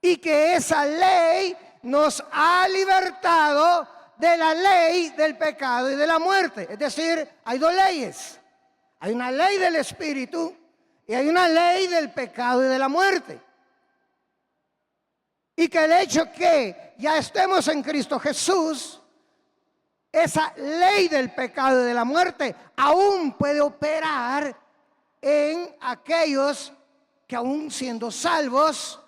y que esa ley nos ha libertado de la ley del pecado y de la muerte. Es decir, hay dos leyes. Hay una ley del Espíritu y hay una ley del pecado y de la muerte. Y que el hecho que ya estemos en Cristo Jesús, esa ley del pecado y de la muerte aún puede operar en aquellos que aún siendo salvos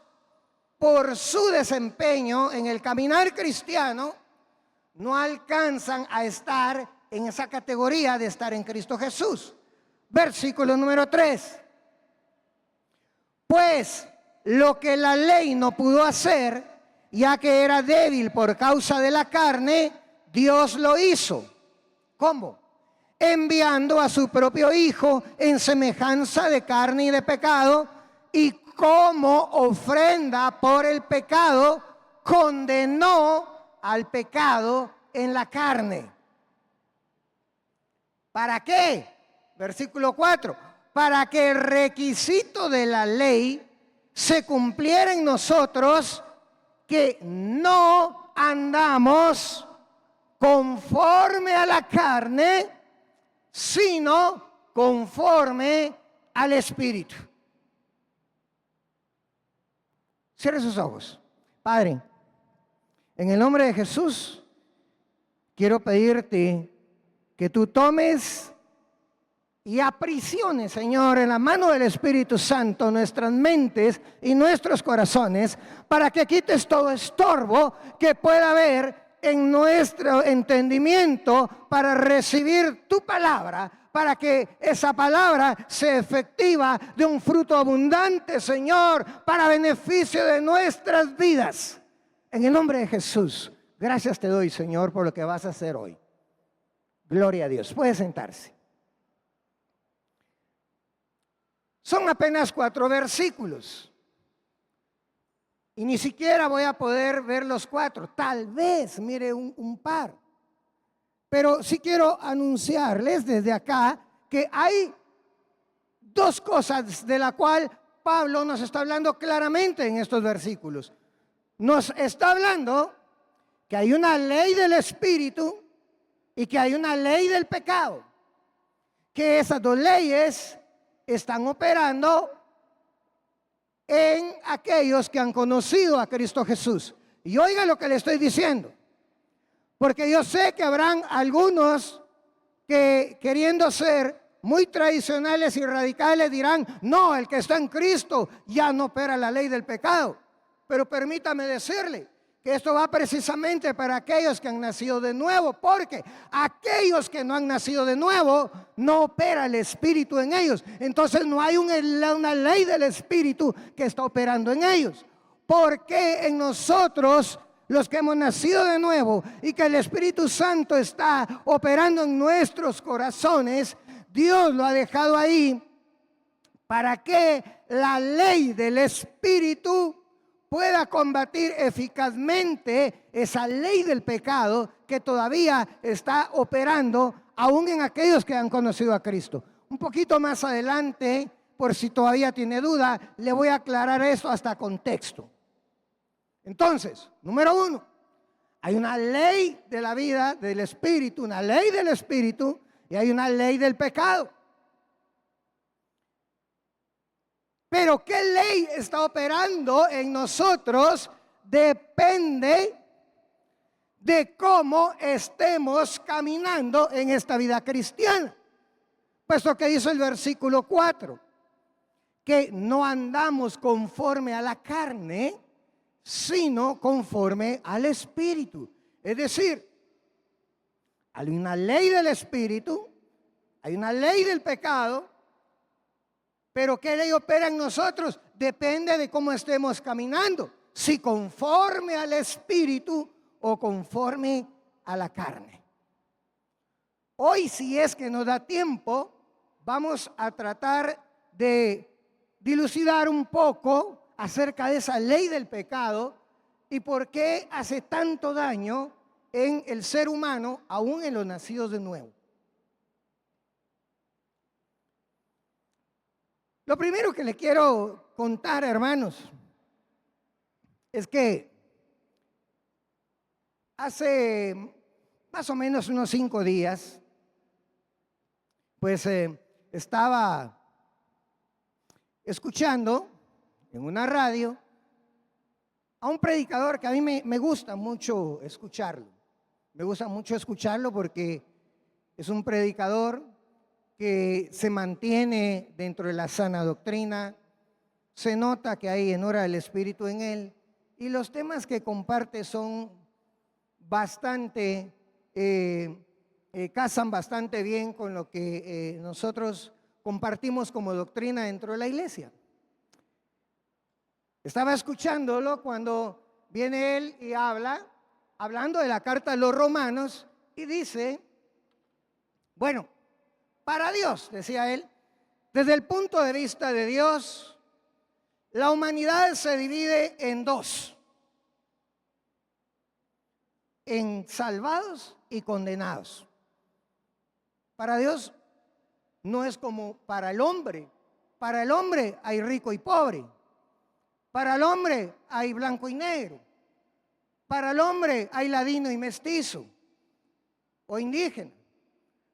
por su desempeño en el caminar cristiano, no alcanzan a estar en esa categoría de estar en Cristo Jesús. Versículo número 3. Pues lo que la ley no pudo hacer, ya que era débil por causa de la carne, Dios lo hizo. ¿Cómo? Enviando a su propio Hijo en semejanza de carne y de pecado, y como ofrenda por el pecado, condenó al pecado en la carne. ¿Para qué? Versículo 4. Para que el requisito de la ley se cumpliera en nosotros, que no andamos conforme a la carne, sino conforme al Espíritu. Cierre sus ojos. Padre, en el nombre de Jesús, quiero pedirte que tú tomes y aprisiones, Señor, en la mano del Espíritu Santo nuestras mentes y nuestros corazones, para que quites todo estorbo que pueda haber en nuestro entendimiento para recibir tu palabra, para que esa palabra sea efectiva, de un fruto abundante, Señor, para beneficio de nuestras vidas. En el nombre de Jesús, gracias te doy, Señor, por lo que vas a hacer hoy. Gloria a Dios. Puede sentarse. Son apenas 4 versículos. Y ni siquiera voy a poder ver los 4. Tal vez mire un par. Pero sí quiero anunciarles desde acá que hay 2 cosas de la cual Pablo nos está hablando claramente en estos versículos. Nos está hablando que hay una ley del Espíritu y que hay una ley del pecado. Que esas 2 leyes están operando en aquellos que han conocido a Cristo Jesús. Y oiga lo que le estoy diciendo, porque yo sé que habrán algunos que, queriendo ser muy tradicionales y radicales, dirán: no, el que está en Cristo ya no opera la ley del pecado. Pero permítame decirle que esto va precisamente para aquellos que han nacido de nuevo, porque aquellos que no han nacido de nuevo, no opera el Espíritu en ellos. Entonces no hay una ley del Espíritu que está operando en ellos. Porque en nosotros, los que hemos nacido de nuevo y que el Espíritu Santo está operando en nuestros corazones, Dios lo ha dejado ahí para que la ley del Espíritu pueda combatir eficazmente esa ley del pecado que todavía está operando aún en aquellos que han conocido a Cristo. Un poquito más adelante, por si todavía tiene duda, le voy a aclarar eso hasta contexto. Entonces, número 1, hay una ley de la vida del Espíritu, una ley del Espíritu, y hay una ley del pecado. Pero ¿qué ley está operando en nosotros? Depende de cómo estemos caminando en esta vida cristiana. Pues lo que dice el versículo 4, que no andamos conforme a la carne, sino conforme al Espíritu. Es decir, hay una ley del Espíritu, hay una ley del pecado. Pero ¿qué ley opera en nosotros? Depende de cómo estemos caminando. Si conforme al Espíritu o conforme a la carne. Hoy, si es que nos da tiempo, vamos a tratar de dilucidar un poco acerca de esa ley del pecado y por qué hace tanto daño en el ser humano, aún en los nacidos de nuevo. Lo primero que le quiero contar, hermanos, es que hace más o menos unos 5 días, pues estaba escuchando en una radio a un predicador que a mí me gusta mucho escucharlo. Me gusta mucho escucharlo porque es un predicador que se mantiene dentro de la sana doctrina, se nota que hay hora del Espíritu en él y los temas que comparte son bastante, casan bastante bien con lo que nosotros compartimos como doctrina dentro de la iglesia. Estaba escuchándolo cuando viene él y hablando de la carta a los romanos, y dice, bueno, para Dios, decía él, desde el punto de vista de Dios, la humanidad se divide en 2, en salvados y condenados. Para Dios no es como para el hombre. Para el hombre hay rico y pobre. Para el hombre hay blanco y negro. Para el hombre hay ladino y mestizo o indígena.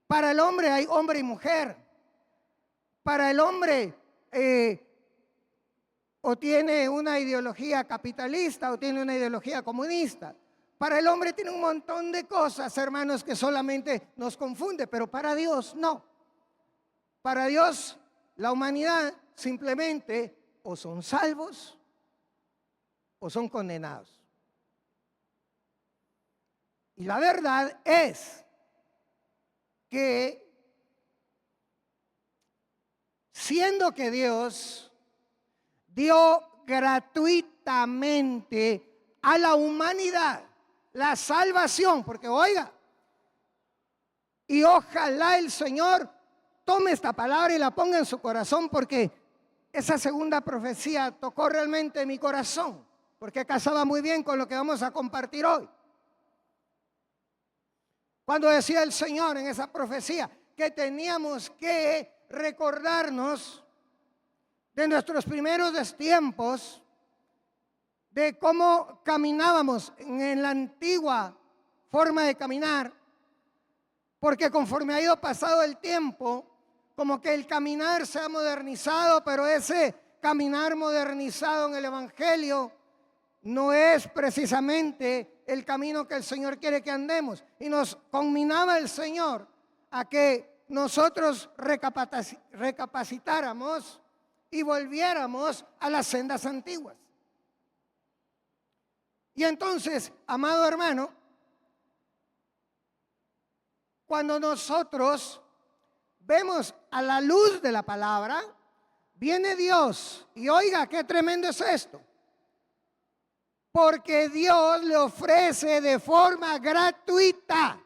Para el hombre hay hombre y mujer. Para el hombre o tiene una ideología capitalista o tiene una ideología comunista. Para el hombre tiene un montón de cosas, hermanos, que solamente nos confunde, pero para Dios no. Para Dios la humanidad simplemente o son salvos o son condenados. Y la verdad es que siendo que Dios dio gratuitamente a la humanidad la salvación, porque oiga, y ojalá el Señor tome esta palabra y la ponga en su corazón, porque esa segunda profecía tocó realmente mi corazón, porque casaba muy bien con lo que vamos a compartir hoy. Cuando decía el Señor en esa profecía que teníamos que recordarnos de nuestros primeros tiempos, de cómo caminábamos en la antigua forma de caminar, porque conforme ha ido pasado el tiempo, como que el caminar se ha modernizado, pero ese caminar modernizado en el Evangelio no es precisamente el camino que el Señor quiere que andemos. Y nos conminaba el Señor a que nosotros recapacitáramos y volviéramos a las sendas antiguas. Y entonces, amado hermano, cuando nosotros vemos a la luz de la palabra, viene Dios. Y oiga, qué tremendo es esto. Porque Dios le ofrece de forma gratuita.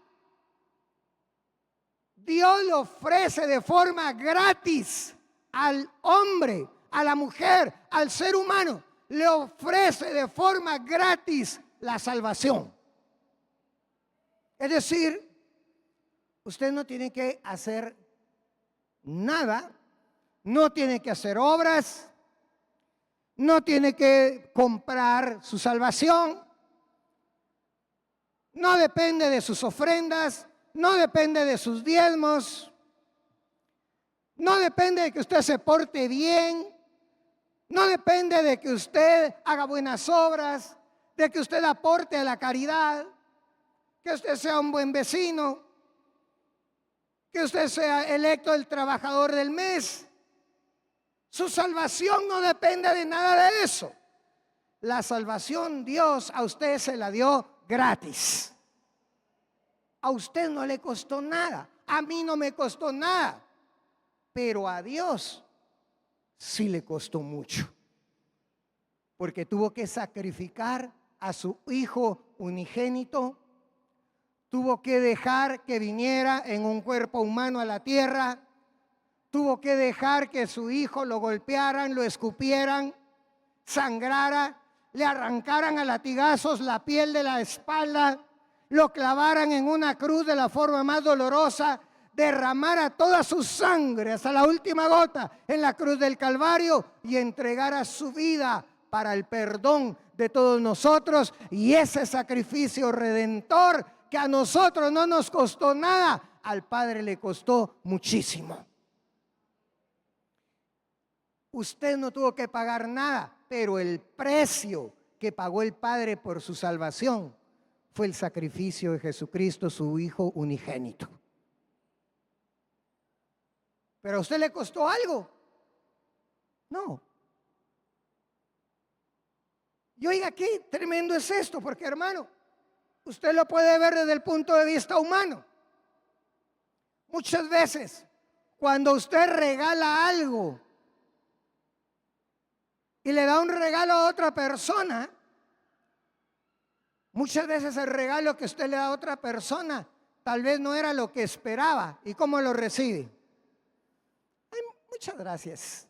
Dios le ofrece de forma gratis al hombre, a la mujer, al ser humano. Le ofrece de forma gratis la salvación. Es decir, usted no tiene que hacer nada, no tiene que hacer obras, no tiene que comprar su salvación, no depende de sus ofrendas, no depende de sus diezmos, no depende de que usted se porte bien, no depende de que usted haga buenas obras, de que usted aporte a la caridad, que usted sea un buen vecino, que usted sea electo el trabajador del mes. Su salvación no depende de nada de eso. La salvación Dios a usted se la dio gratis. A usted no le costó nada, a mí no me costó nada, pero a Dios sí le costó mucho, porque tuvo que sacrificar a su hijo unigénito, tuvo que dejar que viniera en un cuerpo humano a la tierra, tuvo que dejar que su hijo lo golpearan, lo escupieran, sangrara, le arrancaran a latigazos la piel de la espalda, lo clavaran en una cruz de la forma más dolorosa, derramara toda su sangre hasta la última gota en la cruz del Calvario y entregara su vida para el perdón de todos nosotros, y ese sacrificio redentor que a nosotros no nos costó nada, al Padre le costó muchísimo. Usted no tuvo que pagar nada, pero el precio que pagó el Padre por su salvación fue el sacrificio de Jesucristo, su Hijo unigénito. ¿Pero a usted le costó algo? No. Y oiga, qué tremendo es esto, porque hermano, usted lo puede ver desde el punto de vista humano. Muchas veces, cuando usted regala algo y le da un regalo a otra persona, muchas veces el regalo que usted le da a otra persona tal vez no era lo que esperaba. ¿Y cómo lo recibe? Ay, muchas gracias.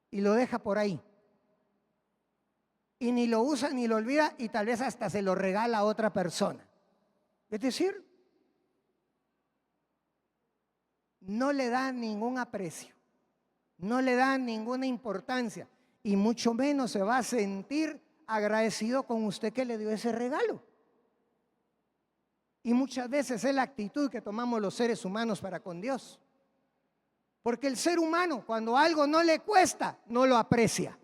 Y lo deja por ahí. Y ni lo usa ni lo olvida, y tal vez hasta se lo regala a otra persona. Es decir, no le da ningún aprecio, no le da ninguna importancia, y mucho menos se va a sentir agradecido con usted que le dio ese regalo. Y muchas veces es la actitud que tomamos los seres humanos para con Dios. Porque el ser humano, cuando algo no le cuesta, no lo aprecia.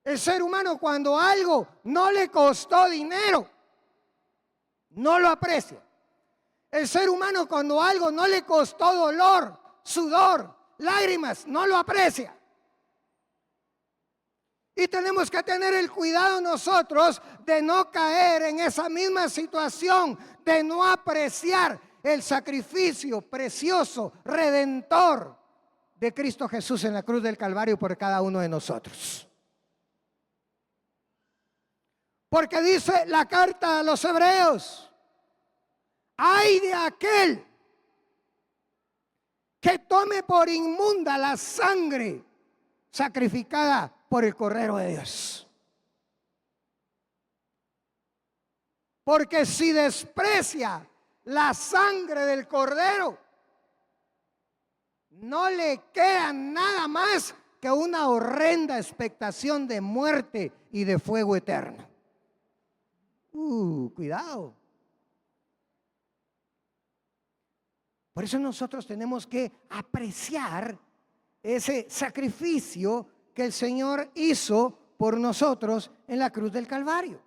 El ser humano, cuando algo no le costó dinero, no lo aprecia. El ser humano, cuando algo no le costó dolor, sudor, lágrimas, no lo aprecia. Y tenemos que tener el cuidado nosotros de no caer en esa misma situación, de no apreciar el sacrificio precioso, redentor de Cristo Jesús en la cruz del Calvario por cada uno de nosotros. Porque dice la carta a los hebreos: ay de aquel que tome por inmunda la sangre sacrificada por el Cordero de Dios. Porque si desprecia la sangre del Cordero, no le queda nada más que una horrenda expectación de muerte y de fuego eterno. Cuidado. Por eso nosotros tenemos que apreciar ese sacrificio que el Señor hizo por nosotros en la cruz del Calvario.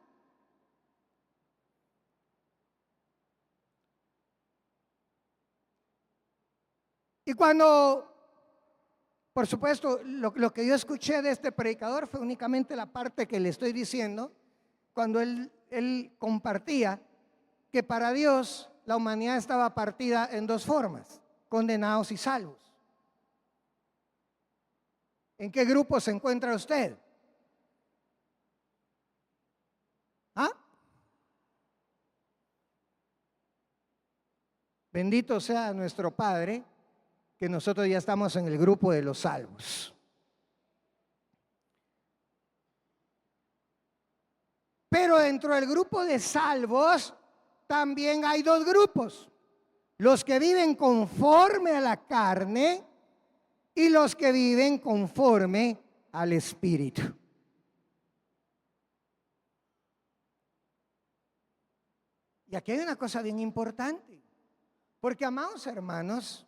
Y cuando, por supuesto, lo que yo escuché de este predicador fue únicamente la parte que le estoy diciendo, cuando él compartía que para Dios la humanidad estaba partida en dos formas: condenados y salvos. ¿En qué grupo se encuentra usted? ¿Ah? Bendito sea nuestro Padre, que nosotros ya estamos en el grupo de los salvos. Pero dentro del grupo de salvos también hay dos grupos: los que viven conforme a la carne y los que viven conforme al Espíritu. Y aquí hay una cosa bien importante, porque, amados hermanos,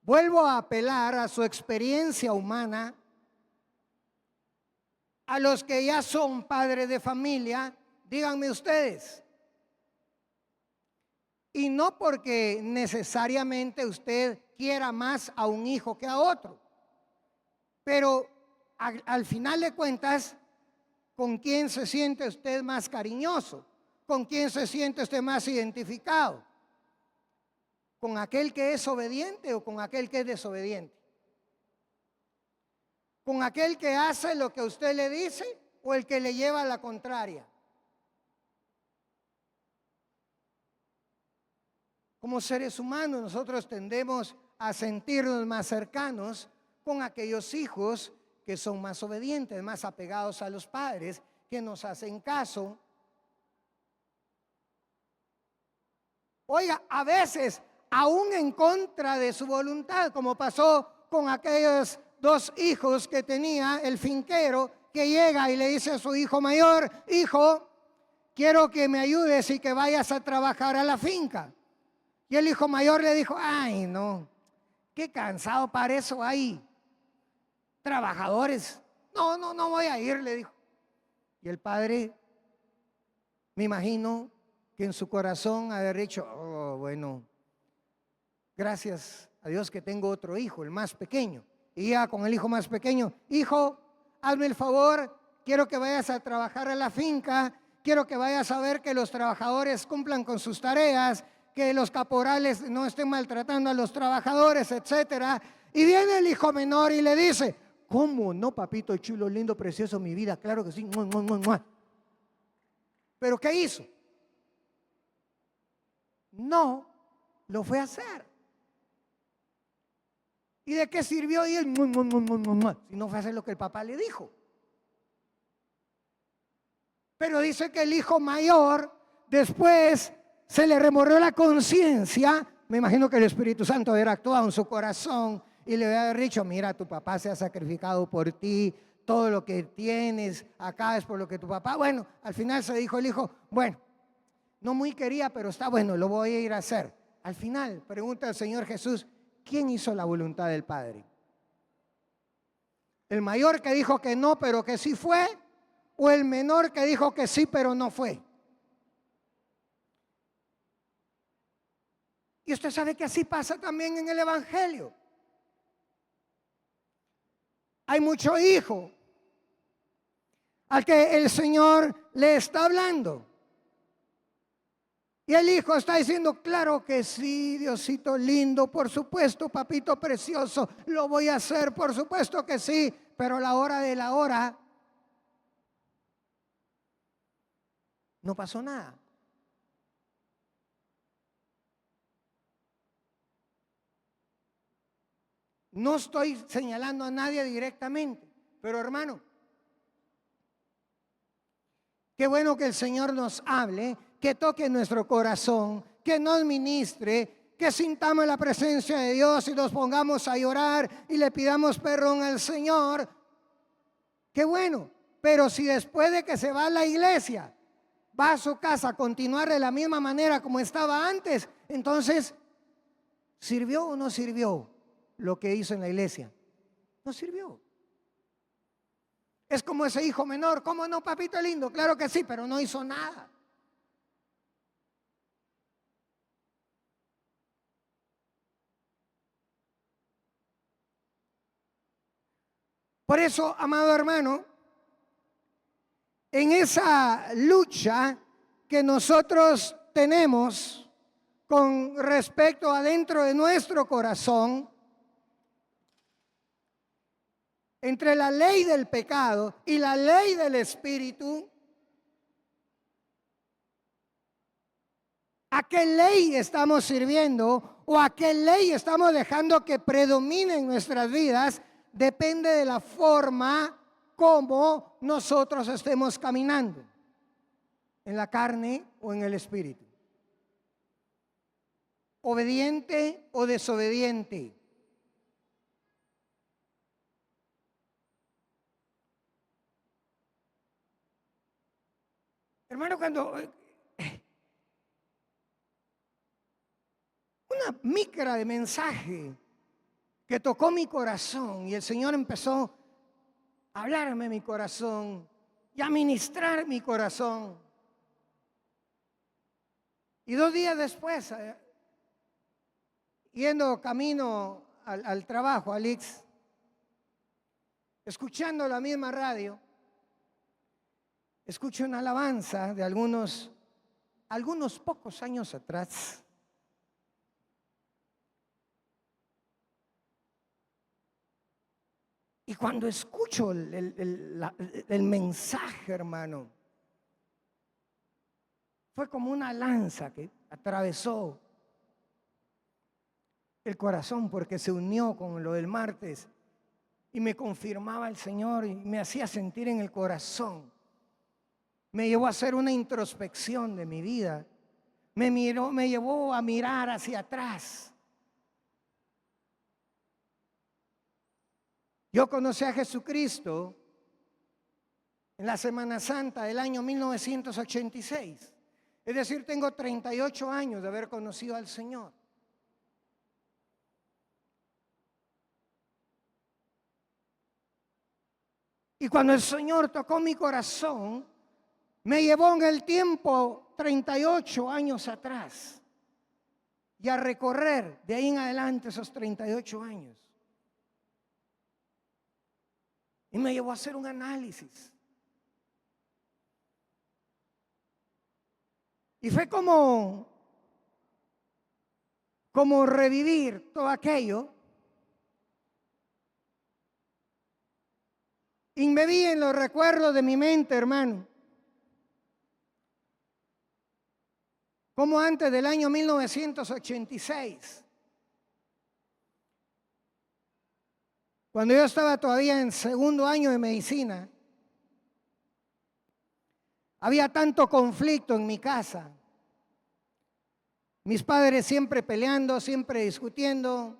vuelvo a apelar a su experiencia humana, a los que ya son padres de familia. Díganme ustedes, y no porque necesariamente usted quiera más a un hijo que a otro, pero al final de cuentas, ¿con quién se siente usted más cariñoso? ¿Con quién se siente usted más identificado? ¿Con aquel que es obediente o con aquel que es desobediente? ¿Con aquel que hace lo que usted le dice o el que le lleva a la contraria? Como seres humanos, nosotros tendemos a sentirnos más cercanos con aquellos hijos que son más obedientes, más apegados a los padres, que nos hacen caso. Oiga, a veces aún en contra de su voluntad, como pasó con aquellos dos hijos que tenía el finquero, que llega y le dice a su hijo mayor: hijo, quiero que me ayudes y que vayas a trabajar a la finca. Y el hijo mayor le dijo: ay, no, qué cansado, para eso hay trabajadores. No, no, no voy a ir, le dijo. Y el padre, me imagino que en su corazón haber dicho: oh, bueno, gracias a Dios que tengo otro hijo, el más pequeño. Y ya con el hijo más pequeño: hijo, hazme el favor, quiero que vayas a trabajar a la finca, quiero que vayas a ver que los trabajadores cumplan con sus tareas, que los caporales no estén maltratando a los trabajadores, etcétera. Y viene el hijo menor y le dice: ¿cómo no, papito chulo, lindo, precioso, mi vida? Claro que sí. ¡Mua, mua, mua, mua! ¿Pero qué hizo? No lo fue a hacer. ¿Y de qué sirvió ir si no fue a hacer lo que el papá le dijo? Pero dice que el hijo mayor después se le remorrió la conciencia. Me imagino que el Espíritu Santo hubiera actuado en su corazón y le hubiera dicho: mira, tu papá se ha sacrificado por ti, todo lo que tienes acá es por lo que tu papá. Bueno, al final se dijo el hijo: bueno, no muy quería, pero está bueno, lo voy a ir a hacer. Al final pregunta el Señor Jesús: ¿quién hizo la voluntad del Padre? ¿El mayor que dijo que no, pero que sí fue? ¿O el menor que dijo que sí, pero no fue? Y usted sabe que así pasa también en el Evangelio. Hay mucho hijo al que el Señor le está hablando. Y el hijo está diciendo: claro que sí, Diosito lindo, por supuesto, papito precioso, lo voy a hacer, por supuesto que sí. Pero a la hora de la hora no pasó nada. No estoy señalando a nadie directamente, pero hermano, qué bueno que el Señor nos hable, que toque nuestro corazón, que nos ministre, que sintamos la presencia de Dios y nos pongamos a llorar y le pidamos perdón al Señor. Qué bueno, pero si después de que se va a la iglesia, va a su casa a continuar de la misma manera como estaba antes, entonces, ¿sirvió o no sirvió lo que hizo en la iglesia? No sirvió. Es como ese hijo menor: ¿cómo no, papito lindo? Claro que sí, pero no hizo nada. Por eso, amado hermano, en esa lucha que nosotros tenemos con respecto adentro de nuestro corazón, entre la ley del pecado y la ley del espíritu, ¿a qué ley estamos sirviendo o a qué ley estamos dejando que predomine en nuestras vidas? Depende de la forma como nosotros estemos caminando, en la carne o en el espíritu, obediente o desobediente. Hermano, cuando una micra de mensaje que tocó mi corazón y el Señor empezó a hablarme en mi corazón y a ministrar mi corazón. Y 2 días después, yendo camino al trabajo, al IX, escuchando la misma radio, escucho una alabanza de algunos pocos años atrás. Y cuando escucho el mensaje, hermano, fue como una lanza que atravesó el corazón, porque se unió con lo del martes y me confirmaba el Señor y me hacía sentir en el corazón. Me llevó a hacer una introspección de mi vida. Me llevó a mirar hacia atrás. Yo conocí a Jesucristo en la Semana Santa del año 1986. Es decir, tengo 38 años de haber conocido al Señor. Y cuando el Señor tocó mi corazón, me llevó en el tiempo 38 años atrás y a recorrer de ahí en adelante esos 38 años. Y me llevó a hacer un análisis. Y fue como revivir todo aquello. Y me vi en los recuerdos de mi mente, hermano. Como antes del año 1986, cuando yo estaba todavía en segundo año de medicina, había tanto conflicto en mi casa. Mis padres siempre peleando, siempre discutiendo,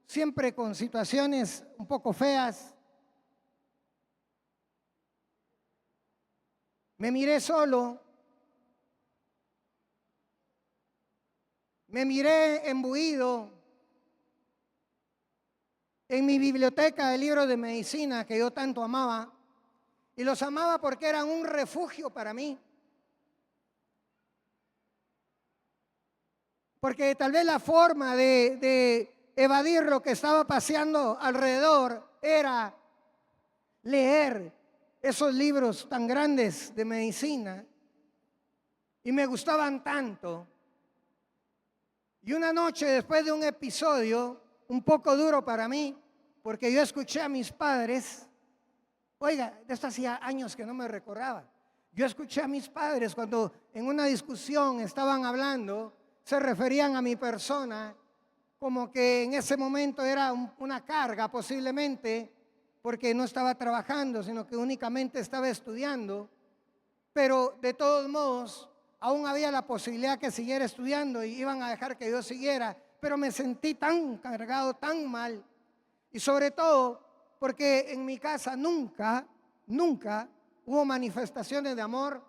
siempre con situaciones un poco feas. Me miré solo, me miré embuido en mi biblioteca de libros de medicina que yo tanto amaba, y los amaba porque eran un refugio para mí. Porque tal vez la forma de evadir lo que estaba paseando alrededor era leer esos libros tan grandes de medicina, y me gustaban tanto. Y una noche, después de un episodio un poco duro para mí, porque yo escuché a mis padres, oiga, de esto hacía años que no me recordaba, yo escuché a mis padres cuando en una discusión estaban hablando, se referían a mi persona como que en ese momento era una carga posiblemente, porque no estaba trabajando, sino que únicamente estaba estudiando, pero de todos modos aún había la posibilidad que siguiera estudiando y iban a dejar que yo siguiera, pero me sentí tan cargado, tan mal, y sobre todo porque en mi casa nunca hubo manifestaciones de amor.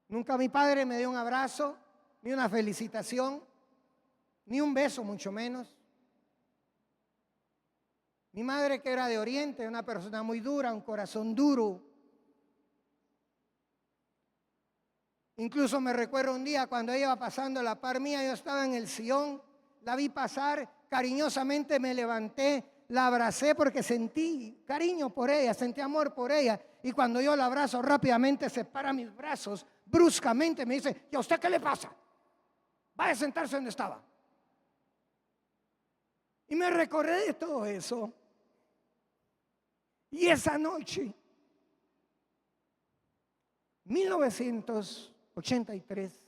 Nunca mi padre me dio un abrazo, ni una felicitación, ni un beso, mucho menos. Mi madre, que era de Oriente, una persona muy dura, un corazón duro. Incluso me recuerdo un día cuando ella iba pasando a la par mía, yo estaba en el sillón, la vi pasar, cariñosamente me levanté, la abracé porque sentí cariño por ella, sentí amor por ella. Y cuando yo la abrazo, rápidamente separa mis brazos, bruscamente me dice: ¿y a usted qué le pasa? Vaya a sentarse donde estaba. Y me recordé de todo eso. Y esa noche, 1983,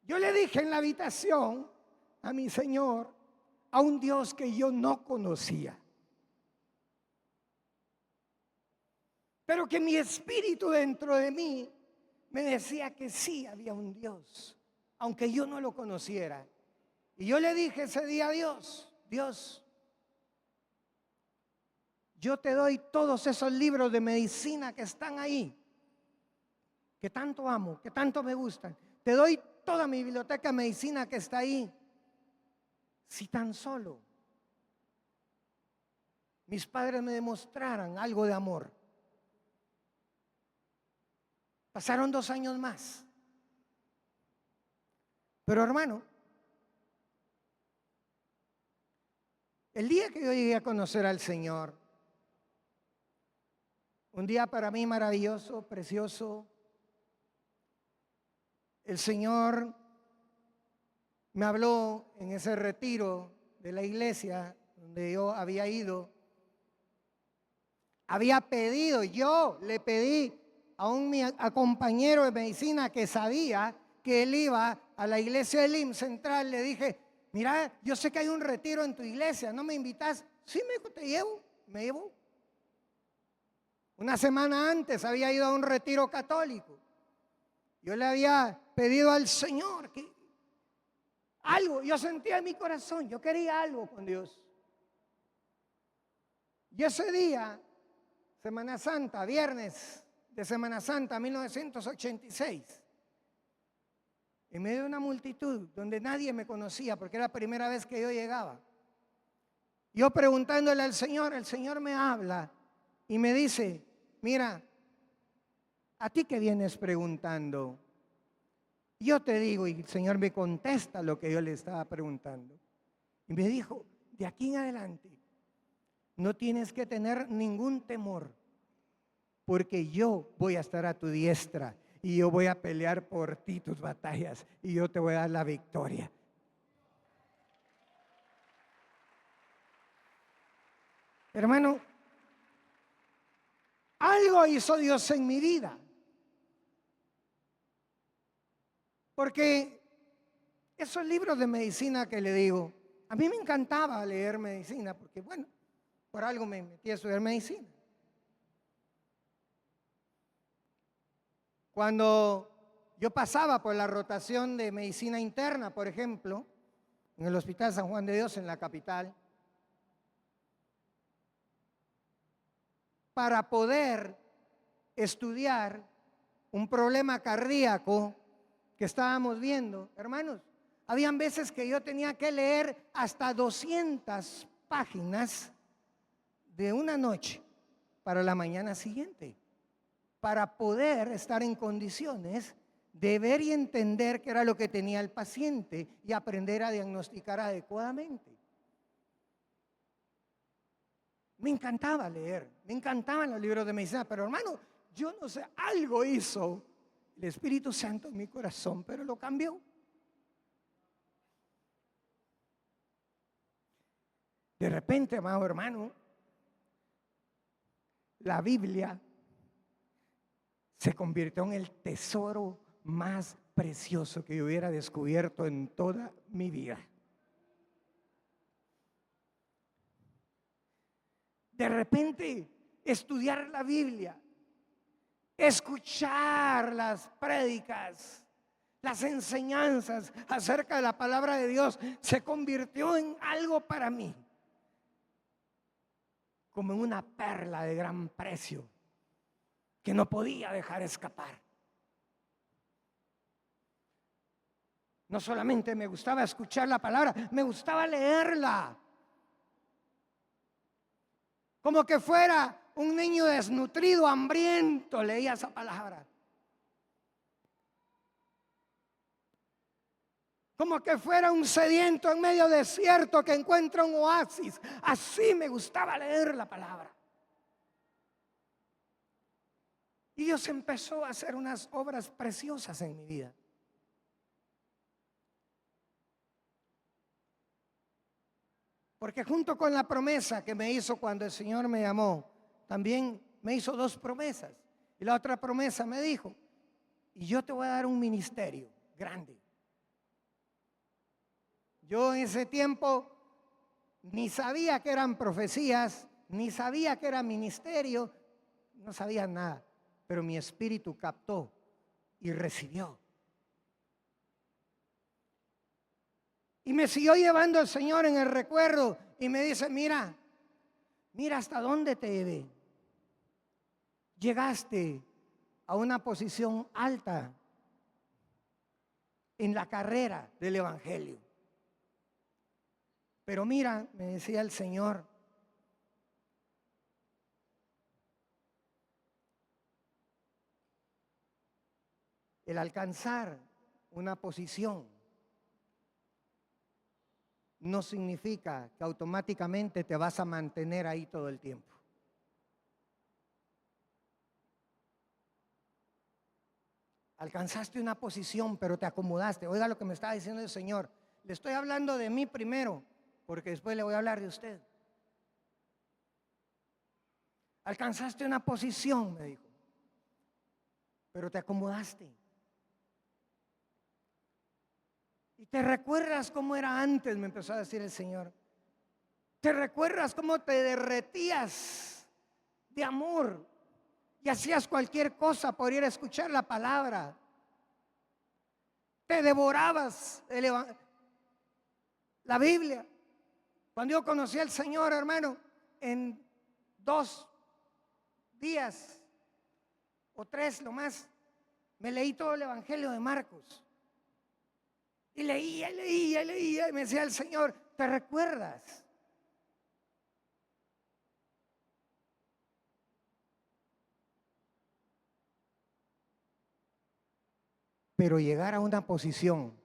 yo le dije en la habitación a mi Señor, a un Dios que yo no conocía, pero que mi espíritu dentro de mí me decía que sí había un Dios, aunque yo no lo conociera. Y yo le dije ese día a Dios: Dios, yo te doy todos esos libros de medicina que están ahí, que tanto amo, que tanto me gustan. Te doy toda mi biblioteca de medicina que está ahí. Si tan solo mis padres me demostraran algo de amor. Pasaron 2 años más. Pero hermano, el día que yo llegué a conocer al Señor, un día para mí maravilloso, precioso, el Señor me habló en ese retiro de la iglesia donde yo había ido. Había pedido, yo le pedí a a compañero de medicina que sabía que él iba a la iglesia del IMSS Central. Le dije: mira, yo sé que hay un retiro en tu iglesia, ¿no me invitas? Sí, me dijo, te llevo, me llevó. Una semana antes había ido a un retiro católico. Yo le había pedido al Señor que Algo, yo sentía en mi corazón, yo quería algo con Dios. Y ese día, Semana Santa, viernes de Semana Santa, 1986, en medio de una multitud donde nadie me conocía porque era la primera vez que yo llegaba, yo preguntándole al Señor, el Señor me habla y me dice, mira, ¿a ti qué vienes preguntando? Yo te digo, y el Señor me contesta lo que yo le estaba preguntando. Y me dijo, de aquí en adelante, no tienes que tener ningún temor, porque yo voy a estar a tu diestra y yo voy a pelear por ti tus batallas y yo te voy a dar la victoria. Hermano, algo hizo Dios en mi vida. Porque esos libros de medicina que le digo, a mí me encantaba leer medicina, porque bueno, por algo me metí a estudiar medicina. Cuando yo pasaba por la rotación de medicina interna, por ejemplo, en el Hospital San Juan de Dios, en la capital, para poder estudiar un problema cardíaco que estábamos viendo, hermanos, habían veces que yo tenía que leer hasta 200 páginas de una noche para la mañana siguiente, para poder estar en condiciones de ver y entender qué era lo que tenía el paciente y aprender a diagnosticar adecuadamente. Me encantaba leer, me encantaban los libros de medicina, pero hermano, yo no sé, algo hizo el Espíritu Santo en mi corazón, pero lo cambió. De repente, amado hermano, la Biblia se convirtió en el tesoro más precioso que yo hubiera descubierto en toda mi vida. De repente, estudiar la Biblia, escuchar las prédicas, las enseñanzas acerca de la palabra de Dios, se convirtió en algo para mí, como en una perla de gran precio que no podía dejar escapar. No solamente me gustaba escuchar la palabra, me gustaba leerla. Como que fuera un niño desnutrido, hambriento, leía esa palabra. Como que fuera un sediento en medio desierto que encuentra un oasis. Así me gustaba leer la palabra. Y Dios empezó a hacer unas obras preciosas en mi vida. Porque junto con la promesa que me hizo cuando el Señor me llamó, también me hizo dos promesas. Y la otra promesa me dijo, y yo te voy a dar un ministerio grande. Yo en ese tiempo ni sabía que eran profecías, ni sabía que era ministerio, no sabía nada, pero mi espíritu captó y recibió. Y me siguió llevando el Señor en el recuerdo y me dice, mira hasta dónde te llevé. Llegaste a una posición alta en la carrera del Evangelio. Pero mira, me decía el Señor, el alcanzar una posición no significa que automáticamente te vas a mantener ahí todo el tiempo. Alcanzaste una posición, pero te acomodaste. Oiga lo que me estaba diciendo el Señor. Le estoy hablando de mí primero, porque después le voy a hablar de usted. Alcanzaste una posición, me dijo, pero te acomodaste. ¿Y te recuerdas cómo era antes? Me empezó a decir el Señor. ¿Te recuerdas cómo te derretías de amor y hacías cualquier cosa por ir a escuchar la palabra? Te devorabas La Biblia. Cuando yo conocí al Señor, hermano, en 2 días o 3 lo más, me leí todo el Evangelio de Marcos. Y leía, y me decía el Señor, ¿te recuerdas? Pero llegar a una posición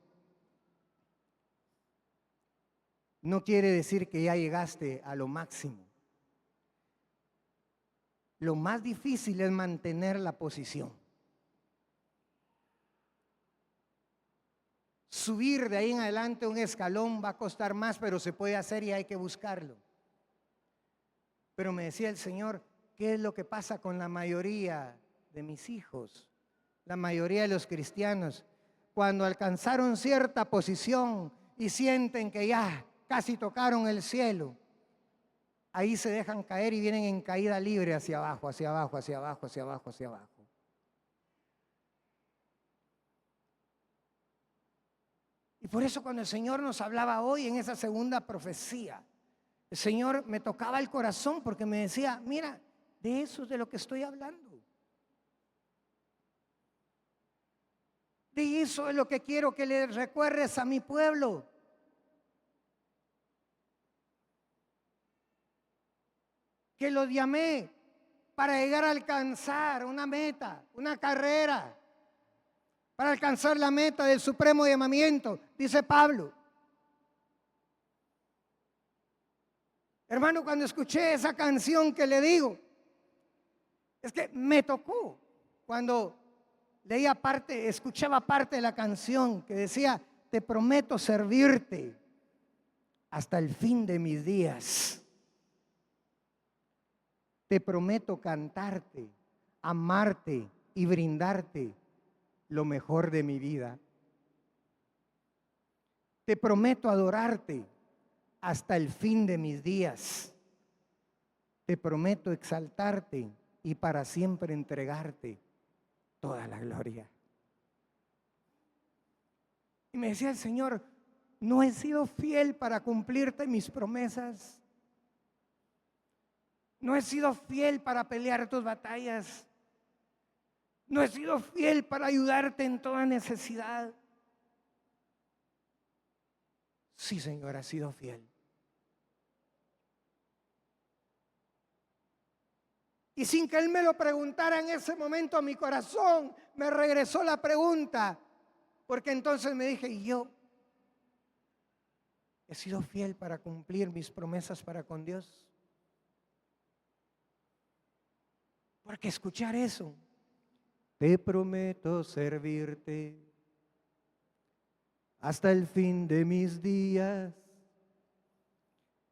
no quiere decir que ya llegaste a lo máximo. Lo más difícil es mantener la posición. Subir de ahí en adelante un escalón va a costar más, pero se puede hacer y hay que buscarlo. Pero me decía el Señor, ¿qué es lo que pasa con la mayoría de mis hijos? La mayoría de los cristianos, cuando alcanzaron cierta posición y sienten que ya casi tocaron el cielo, ahí se dejan caer y vienen en caída libre hacia abajo, hacia abajo, hacia abajo, hacia abajo, hacia abajo. Y por eso cuando el Señor nos hablaba hoy en esa segunda profecía, el Señor me tocaba el corazón porque me decía, mira, de eso es de lo que estoy hablando. De eso es lo que quiero que le recuerdes a mi pueblo. Que los llamé para llegar a alcanzar una meta, una carrera, para alcanzar la meta del supremo llamamiento, dice Pablo. Hermano, cuando escuché esa canción que le digo, es que me tocó cuando leía parte, escuchaba parte de la canción que decía, te prometo servirte hasta el fin de mis días. Te prometo cantarte, amarte y brindarte lo mejor de mi vida. Te prometo adorarte hasta el fin de mis días. Te prometo exaltarte y para siempre entregarte toda la gloria. Y me decía el Señor, no he sido fiel para cumplirte mis promesas. No he sido fiel para pelear tus batallas. No he sido fiel para ayudarte en toda necesidad. Sí, Señor, ha sido fiel. Y sin que Él me lo preguntara en ese momento, a mi corazón me regresó la pregunta. Porque entonces me dije, ¿y yo he sido fiel para cumplir mis promesas para con Dios? Porque escuchar eso, te prometo servirte hasta el fin de mis días.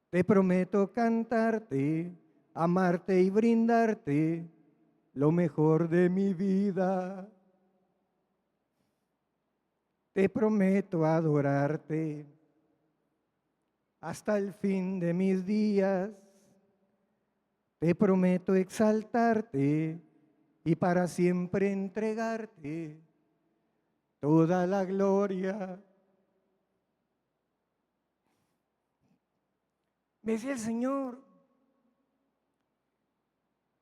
Te prometo cantarte, amarte y brindarte lo mejor de mi vida. Te prometo adorarte hasta el fin de mis días. Te prometo exaltarte y para siempre entregarte toda la gloria. Me decía el Señor,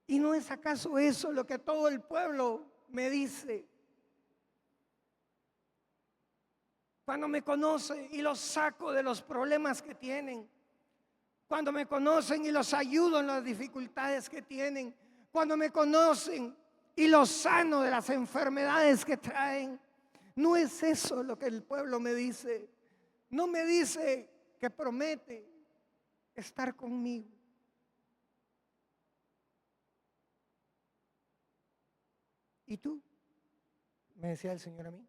¿y no es acaso eso lo que todo el pueblo me dice? Cuando me conocen y los saco de los problemas que tienen, cuando me conocen y los ayudo en las dificultades que tienen, cuando me conocen y los sano de las enfermedades que traen. No es eso lo que el pueblo me dice. No me dice que promete estar conmigo. ¿Y tú? Me decía el Señor a mí.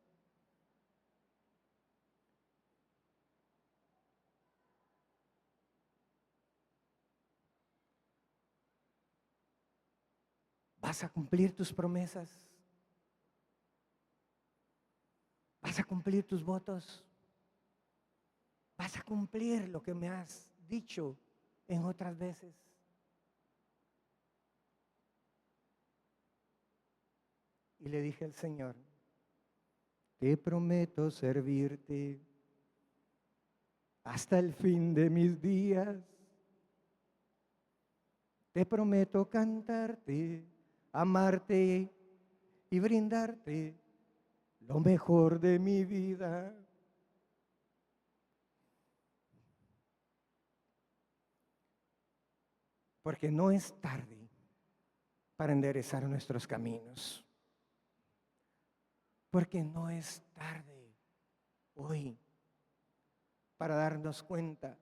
¿Vas a cumplir tus promesas? ¿Vas a cumplir tus votos? ¿Vas a cumplir lo que me has dicho en otras veces? Y le dije al Señor, te prometo servirte hasta el fin de mis días. Te prometo cantarte, amarte y brindarte lo mejor de mi vida. Porque no es tarde para enderezar nuestros caminos. Porque no es tarde hoy para darnos cuenta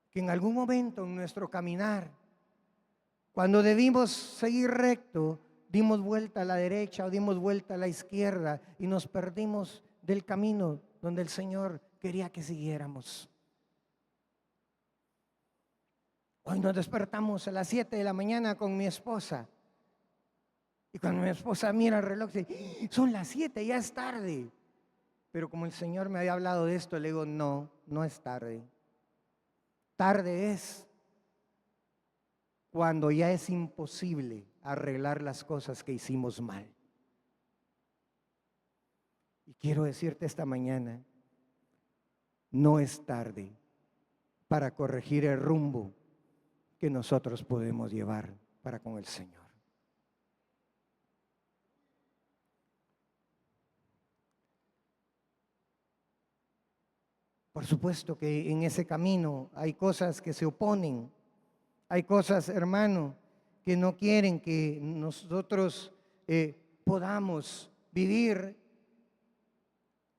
que en algún momento en nuestro caminar, cuando debimos seguir recto, dimos vuelta a la derecha o dimos vuelta a la izquierda y nos perdimos del camino donde el Señor quería que siguiéramos. Hoy nos despertamos a las 7 de la mañana con mi esposa. Y cuando mi esposa mira el reloj, dice, son las 7, ya es tarde. Pero como el Señor me había hablado de esto, le digo, no, no es tarde. Tarde es cuando ya es imposible arreglar las cosas que hicimos mal. Y quiero decirte esta mañana, no es tarde para corregir el rumbo que nosotros podemos llevar para con el Señor. Por supuesto que en ese camino hay cosas que se oponen, hay cosas, hermano, que no quieren que nosotros podamos vivir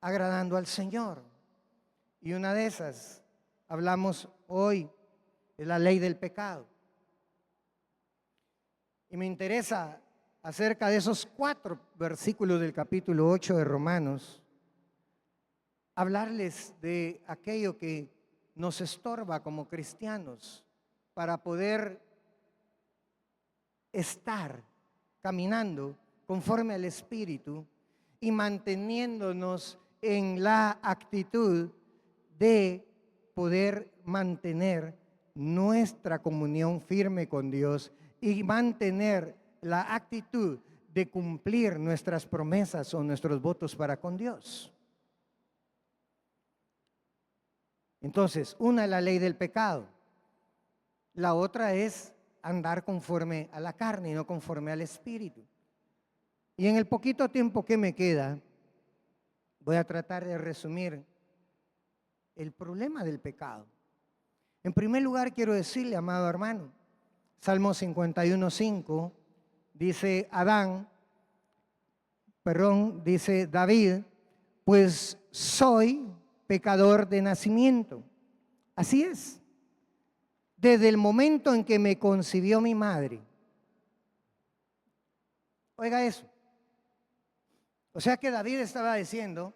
agradando al Señor. Y una de esas, hablamos hoy, es la ley del pecado. Y me interesa acerca de esos 4 versículos del capítulo 8 de Romanos, hablarles de aquello que nos estorba como cristianos para poder estar caminando conforme al Espíritu y manteniéndonos en la actitud de poder mantener nuestra comunión firme con Dios y mantener la actitud de cumplir nuestras promesas o nuestros votos para con Dios. Entonces, una es la ley del pecado, la otra es andar conforme a la carne y no conforme al Espíritu. Y en el poquito tiempo que me queda, voy a tratar de resumir el problema del pecado. En primer lugar, quiero decirle, amado hermano, Salmo 51:5, dice dice David, pues soy pecador de nacimiento. Así es. Desde el momento en que me concibió mi madre. Oiga eso. O sea que David estaba diciendo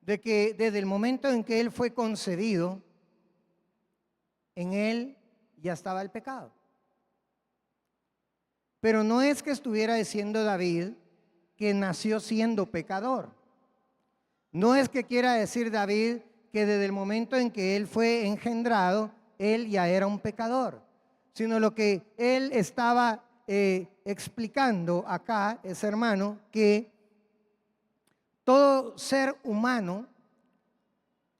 de que desde el momento en que él fue concebido, en él ya estaba el pecado. Pero no es que estuviera diciendo David que nació siendo pecador. No es que quiera decir David que desde el momento en que él fue engendrado, él ya era un pecador, sino lo que él estaba explicando acá es, hermano, que todo ser humano,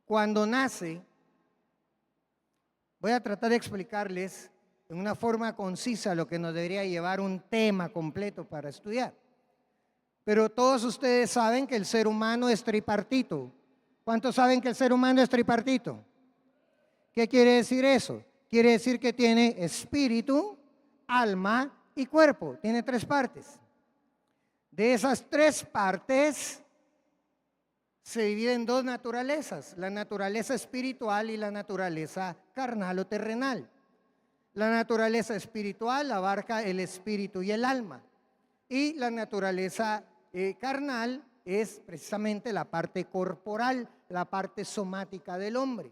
cuando nace, voy a tratar de explicarles en una forma concisa lo que nos debería llevar un tema completo para estudiar. Pero todos ustedes saben que el ser humano es tripartito. ¿Cuántos saben que el ser humano es tripartito? ¿Qué quiere decir eso? Quiere decir que tiene espíritu, alma y cuerpo. Tiene 3 partes. De esas 3 partes se dividen en 2 naturalezas, la naturaleza espiritual y la naturaleza carnal o terrenal. La naturaleza espiritual abarca el espíritu y el alma. Y la naturaleza carnal es precisamente la parte corporal, la parte somática del hombre.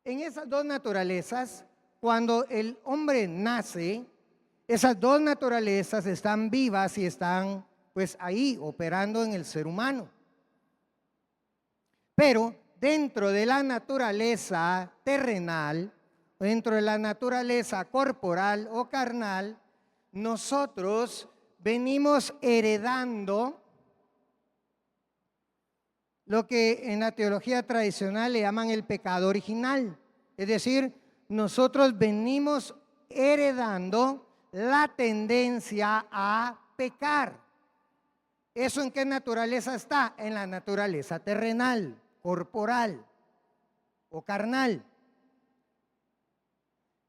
En esas 2 naturalezas, cuando el hombre nace, esas 2 naturalezas están vivas y están pues ahí operando en el ser humano. Pero dentro de la naturaleza terrenal, dentro de la naturaleza corporal o carnal, nosotros venimos heredando lo que en la teología tradicional le llaman el pecado original. Es decir, nosotros venimos heredando la tendencia a pecar. ¿Eso en qué naturaleza está? En la naturaleza terrenal, corporal o carnal.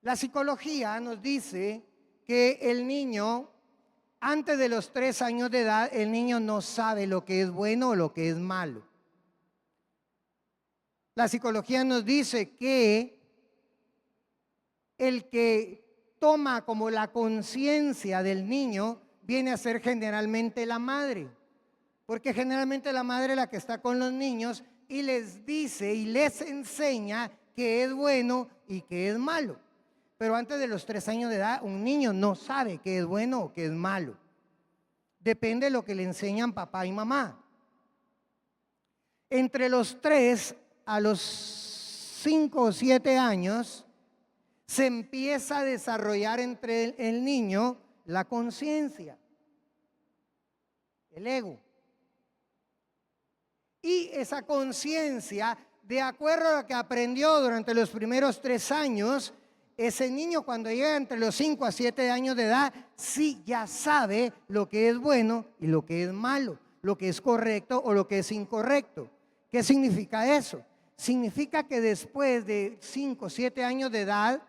La psicología nos dice que el niño, antes de los 3 años de edad, el niño no sabe lo que es bueno o lo que es malo. La psicología nos dice que el que toma como la conciencia del niño viene a ser generalmente la madre, porque generalmente la madre es la que está con los niños y les dice y les enseña qué es bueno y qué es malo. Pero antes de los 3 años de edad, un niño no sabe qué es bueno o qué es malo. Depende de lo que le enseñan papá y mamá. Entre los 3 a los 5 o 7 años, se empieza a desarrollar entre el niño la conciencia, el ego. Y esa conciencia, de acuerdo a lo que aprendió durante los primeros 3 años, ese niño cuando llega entre los 5 a 7 años de edad, sí ya sabe lo que es bueno y lo que es malo, lo que es correcto o lo que es incorrecto. ¿Qué significa eso? Significa que después de 5 o 7 años de edad,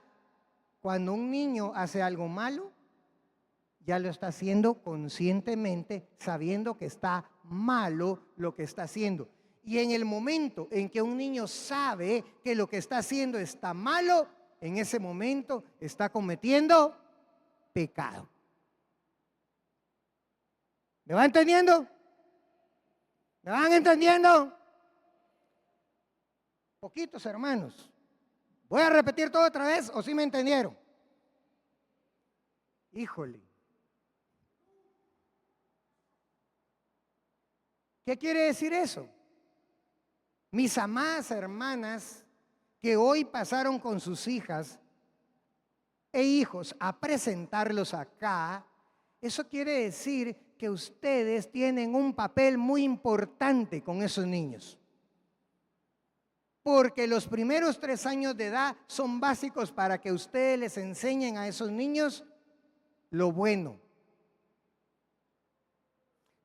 cuando un niño hace algo malo, ya lo está haciendo conscientemente, sabiendo que está malo lo que está haciendo. Y en el momento en que un niño sabe que lo que está haciendo está malo, en ese momento está cometiendo pecado. ¿Me van entendiendo? ¿Me van entendiendo? Poquitos hermanos. ¿Voy a repetir todo otra vez o sí me entendieron? Híjole. ¿Qué quiere decir eso? Mis amadas hermanas que hoy pasaron con sus hijas e hijos a presentarlos acá, eso quiere decir que ustedes tienen un papel muy importante con esos niños. Porque los primeros 3 años de edad son básicos para que ustedes les enseñen a esos niños lo bueno.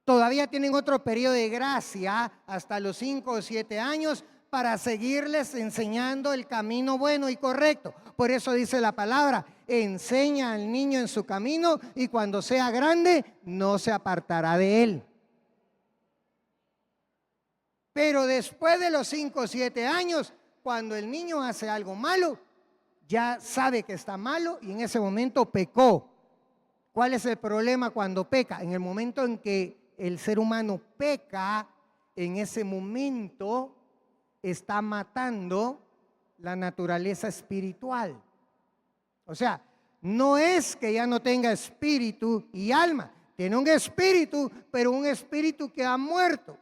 Todavía tienen otro periodo de gracia hasta los 5 o 7 años para seguirles enseñando el camino bueno y correcto. Por eso dice la palabra, enseña al niño en su camino y cuando sea grande no se apartará de él. Pero después de los 5 o 7 años, cuando el niño hace algo malo, ya sabe que está malo y en ese momento pecó. ¿Cuál es el problema cuando peca? En el momento en que el ser humano peca, en ese momento está matando la naturaleza espiritual. O sea, no es que ya no tenga espíritu y alma, tiene un espíritu, pero un espíritu que ha muerto.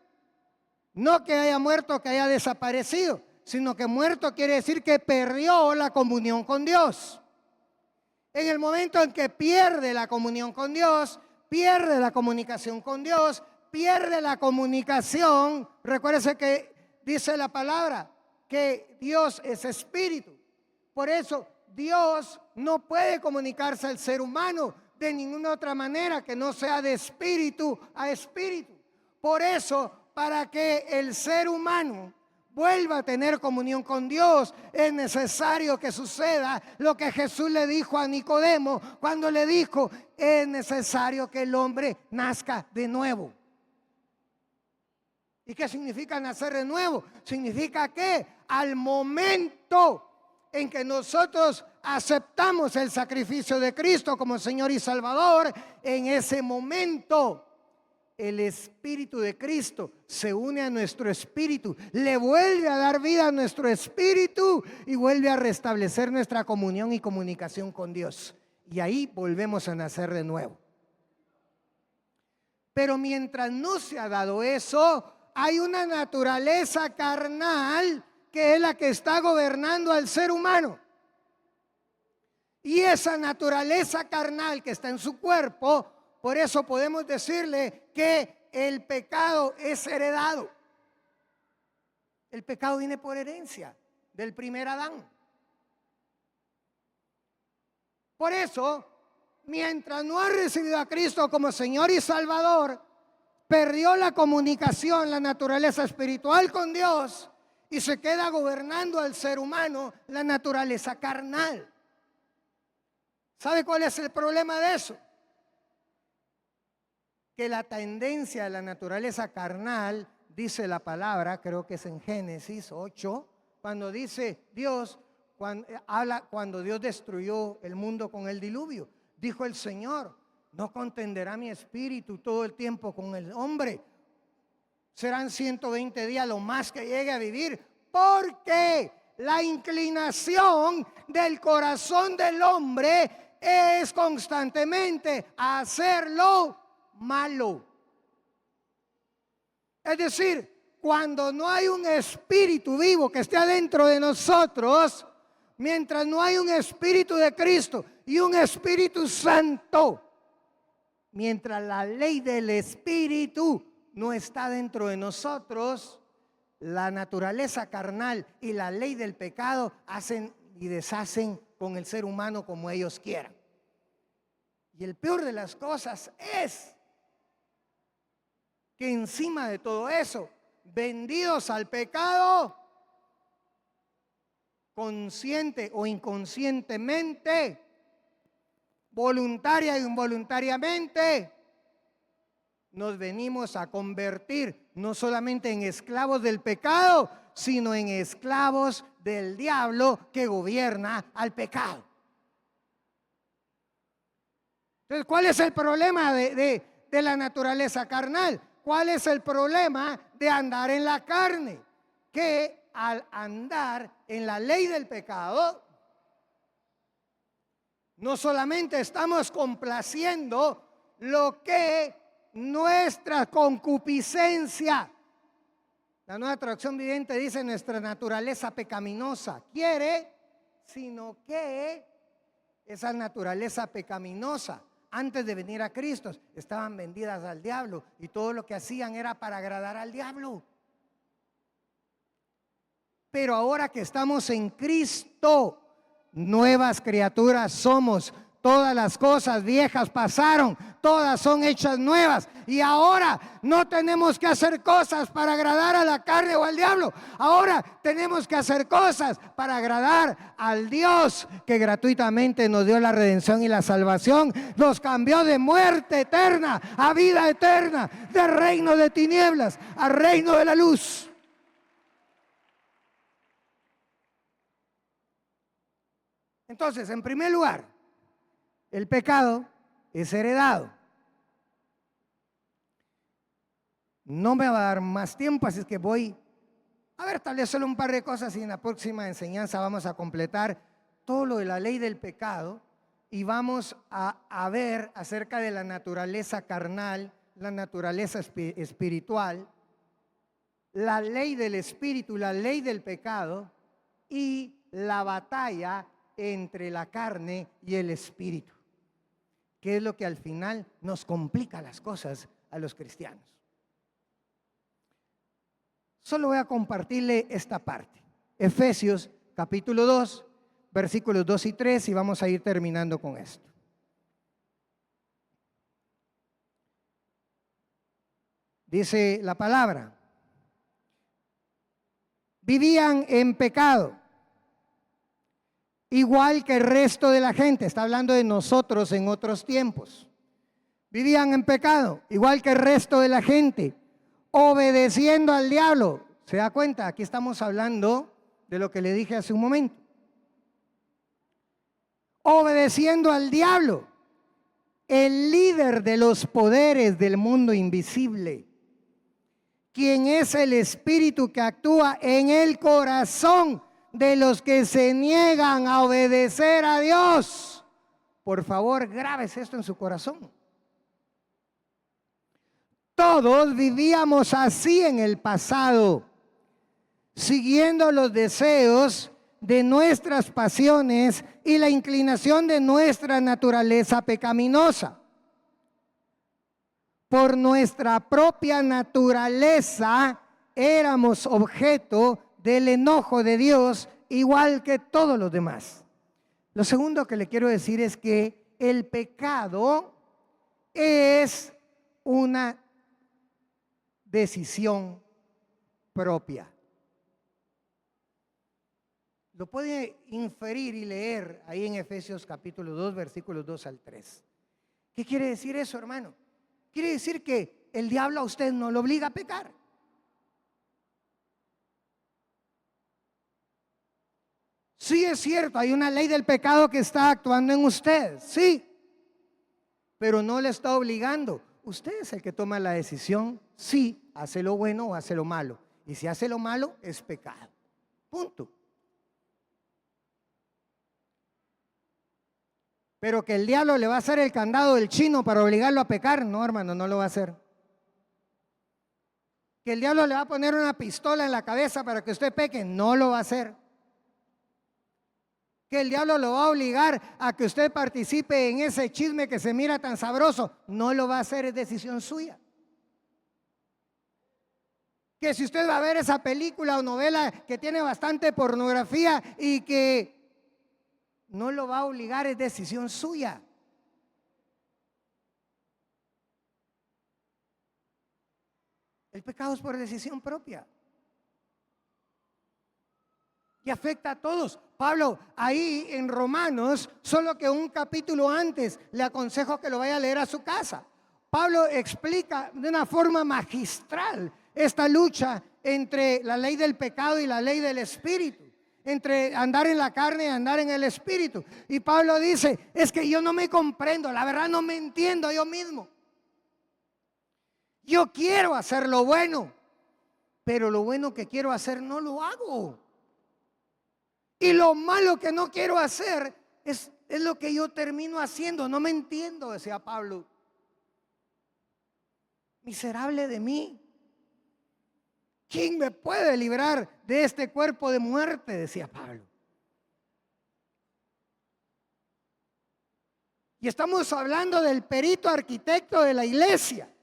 No que haya muerto, que haya desaparecido, sino que muerto quiere decir que perdió la comunión con Dios. En el momento en que pierde la comunión con Dios, pierde la comunicación con Dios, pierde la comunicación, recuérdese que dice la palabra que Dios es espíritu. Por eso Dios no puede comunicarse al ser humano de ninguna otra manera que no sea de espíritu a espíritu. Por eso, para que el ser humano vuelva a tener comunión con Dios, es necesario que suceda lo que Jesús le dijo a Nicodemo cuando le dijo, es necesario que el hombre nazca de nuevo. ¿Y qué significa nacer de nuevo? Significa que al momento en que nosotros aceptamos el sacrificio de Cristo como Señor y Salvador, en ese momento el Espíritu de Cristo se une a nuestro espíritu, le vuelve a dar vida a nuestro espíritu y vuelve a restablecer nuestra comunión y comunicación con Dios. Y ahí volvemos a nacer de nuevo. Pero mientras no se ha dado eso, hay una naturaleza carnal que es la que está gobernando al ser humano. Y esa naturaleza carnal que está en su cuerpo, por eso podemos decirle que el pecado es heredado. El pecado viene por herencia del primer Adán. Por eso, mientras no ha recibido a Cristo como Señor y Salvador, perdió la comunicación, la naturaleza espiritual con Dios y se queda gobernando al ser humano la naturaleza carnal. ¿Sabe cuál es el problema de eso? Que la tendencia de la naturaleza carnal, dice la palabra, creo que es en Génesis 8, cuando dice Dios, cuando Dios destruyó el mundo con el diluvio, dijo el Señor: no contenderá mi espíritu todo el tiempo con el hombre. Serán 120 días lo más que llegue a vivir, porque la inclinación del corazón del hombre es constantemente hacer lo malo. Es decir, cuando no hay un espíritu vivo que esté adentro de nosotros, mientras no hay un espíritu de Cristo y un Espíritu Santo, mientras la ley del espíritu no está dentro de nosotros, la naturaleza carnal y la ley del pecado hacen y deshacen con el ser humano como ellos quieran. Y el peor de las cosas es que encima de todo eso, vendidos al pecado, consciente o inconscientemente, voluntaria e involuntariamente, nos venimos a convertir no solamente en esclavos del pecado, sino en esclavos del diablo que gobierna al pecado. Entonces, ¿cuál es el problema de la naturaleza carnal? ¿Cuál es el problema de andar en la carne? Que al andar en la ley del pecado, no solamente estamos complaciendo lo que nuestra concupiscencia, la Nueva Traducción Viviente dice nuestra naturaleza pecaminosa quiere, sino que esa naturaleza pecaminosa, antes de venir a Cristo, estaban vendidas al diablo y todo lo que hacían era para agradar al diablo. Pero ahora que estamos en Cristo, nuevas criaturas somos. Todas las cosas viejas pasaron, todas son hechas nuevas. Y ahora no tenemos que hacer cosas para agradar a la carne o al diablo. Ahora tenemos que hacer cosas para agradar al Dios que gratuitamente nos dio la redención y la salvación. Nos cambió de muerte eterna a vida eterna, de reino de tinieblas a reino de la luz. Entonces, en primer lugar, el pecado es heredado. No me va a dar más tiempo, así es que voy a ver tal vez solo un par de cosas y en la próxima enseñanza vamos a completar todo lo de la ley del pecado y vamos a ver acerca de la naturaleza carnal, la naturaleza espiritual, la ley del espíritu, la ley del pecado y la batalla entre la carne y el espíritu, que es lo que al final nos complica las cosas a los cristianos. Solo voy a compartirle esta parte. Efesios capítulo 2, versículos 2 y 3 y vamos a ir terminando con esto. Dice la palabra: vivían en pecado, igual que el resto de la gente. Está hablando de nosotros en otros tiempos. Vivían en pecado, igual que el resto de la gente, obedeciendo al diablo. ¿Se da cuenta? Aquí estamos hablando de lo que le dije hace un momento. Obedeciendo al diablo, el líder de los poderes del mundo invisible, quien es el espíritu que actúa en el corazón de los que se niegan a obedecer a Dios. Por favor, grábese esto en su corazón. Todos vivíamos así en el pasado, siguiendo los deseos de nuestras pasiones y la inclinación de nuestra naturaleza pecaminosa. Por nuestra propia naturaleza éramos objeto del enojo de Dios igual que todos los demás. Lo segundo que le quiero decir es que el pecado es una decisión propia. Lo puede inferir y leer ahí en Efesios capítulo 2, versículos 2 al 3. ¿Qué quiere decir eso, hermano? Quiere decir que el diablo a usted no lo obliga a pecar. Sí es cierto, hay una ley del pecado que está actuando en usted, sí, pero no le está obligando. Usted es el que toma la decisión si hace lo bueno o hace lo malo. Y si hace lo malo, es pecado. Punto. Pero que el diablo le va a hacer el candado del chino para obligarlo a pecar, no, hermano, no lo va a hacer. Que el diablo le va a poner una pistola en la cabeza para que usted peque, no lo va a hacer. Que el diablo lo va a obligar a que usted participe en ese chisme que se mira tan sabroso, no lo va a hacer, es decisión suya. Que si usted va a ver esa película o novela que tiene bastante pornografía y que no lo va a obligar, es decisión suya. El pecado es por decisión propia. Y afecta a todos. Pablo, ahí en Romanos, solo que un capítulo antes, le aconsejo que lo vaya a leer a su casa. Pablo explica de una forma magistral esta lucha entre la ley del pecado y la ley del espíritu, entre andar en la carne y andar en el espíritu. Y Pablo dice, es que yo no me comprendo, la verdad no me entiendo yo mismo. Yo quiero hacer lo bueno, pero lo bueno que quiero hacer no lo hago. Y lo malo que no quiero hacer es lo que yo termino haciendo. No me entiendo, decía Pablo. Miserable de mí. ¿Quién me puede librar de este cuerpo de muerte? Decía Pablo. Y estamos hablando del perito arquitecto de la iglesia.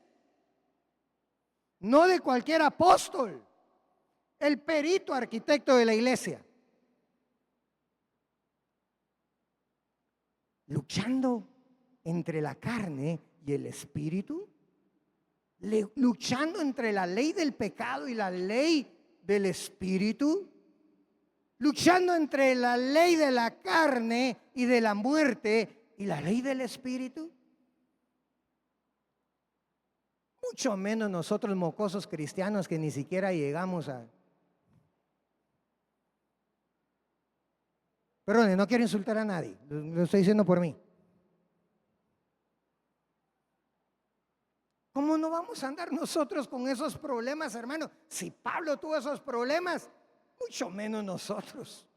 No de cualquier apóstol. El perito arquitecto de la iglesia. Luchando entre la carne y el espíritu, luchando entre la ley del pecado y la ley del espíritu, luchando entre la ley de la carne y de la muerte y la ley del espíritu. Mucho menos nosotros mocosos cristianos que ni siquiera llegamos a... Perdón, no quiero insultar a nadie, lo estoy diciendo por mí. ¿Cómo no vamos a andar nosotros con esos problemas, hermano? Si Pablo tuvo esos problemas, mucho menos nosotros.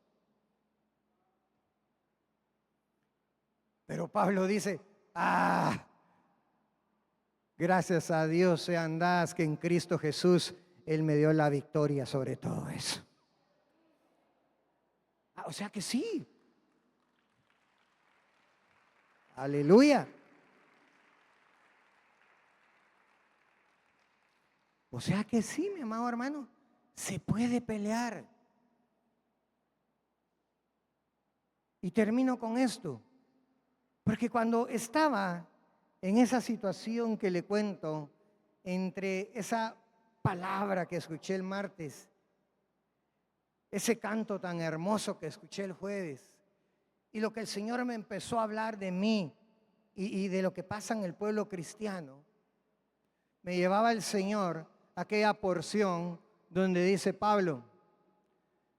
Pero Pablo dice, gracias a Dios sean dadas que en Cristo Jesús Él me dio la victoria sobre todo eso. O sea que sí. Aleluya. O sea que sí, mi amado hermano, se puede pelear. Y termino con esto, porque cuando estaba en esa situación que le cuento, entre esa palabra que escuché el martes, ese canto tan hermoso que escuché el jueves, y lo que el Señor me empezó a hablar de mí y de lo que pasa en el pueblo cristiano, me llevaba el Señor a aquella porción donde dice Pablo,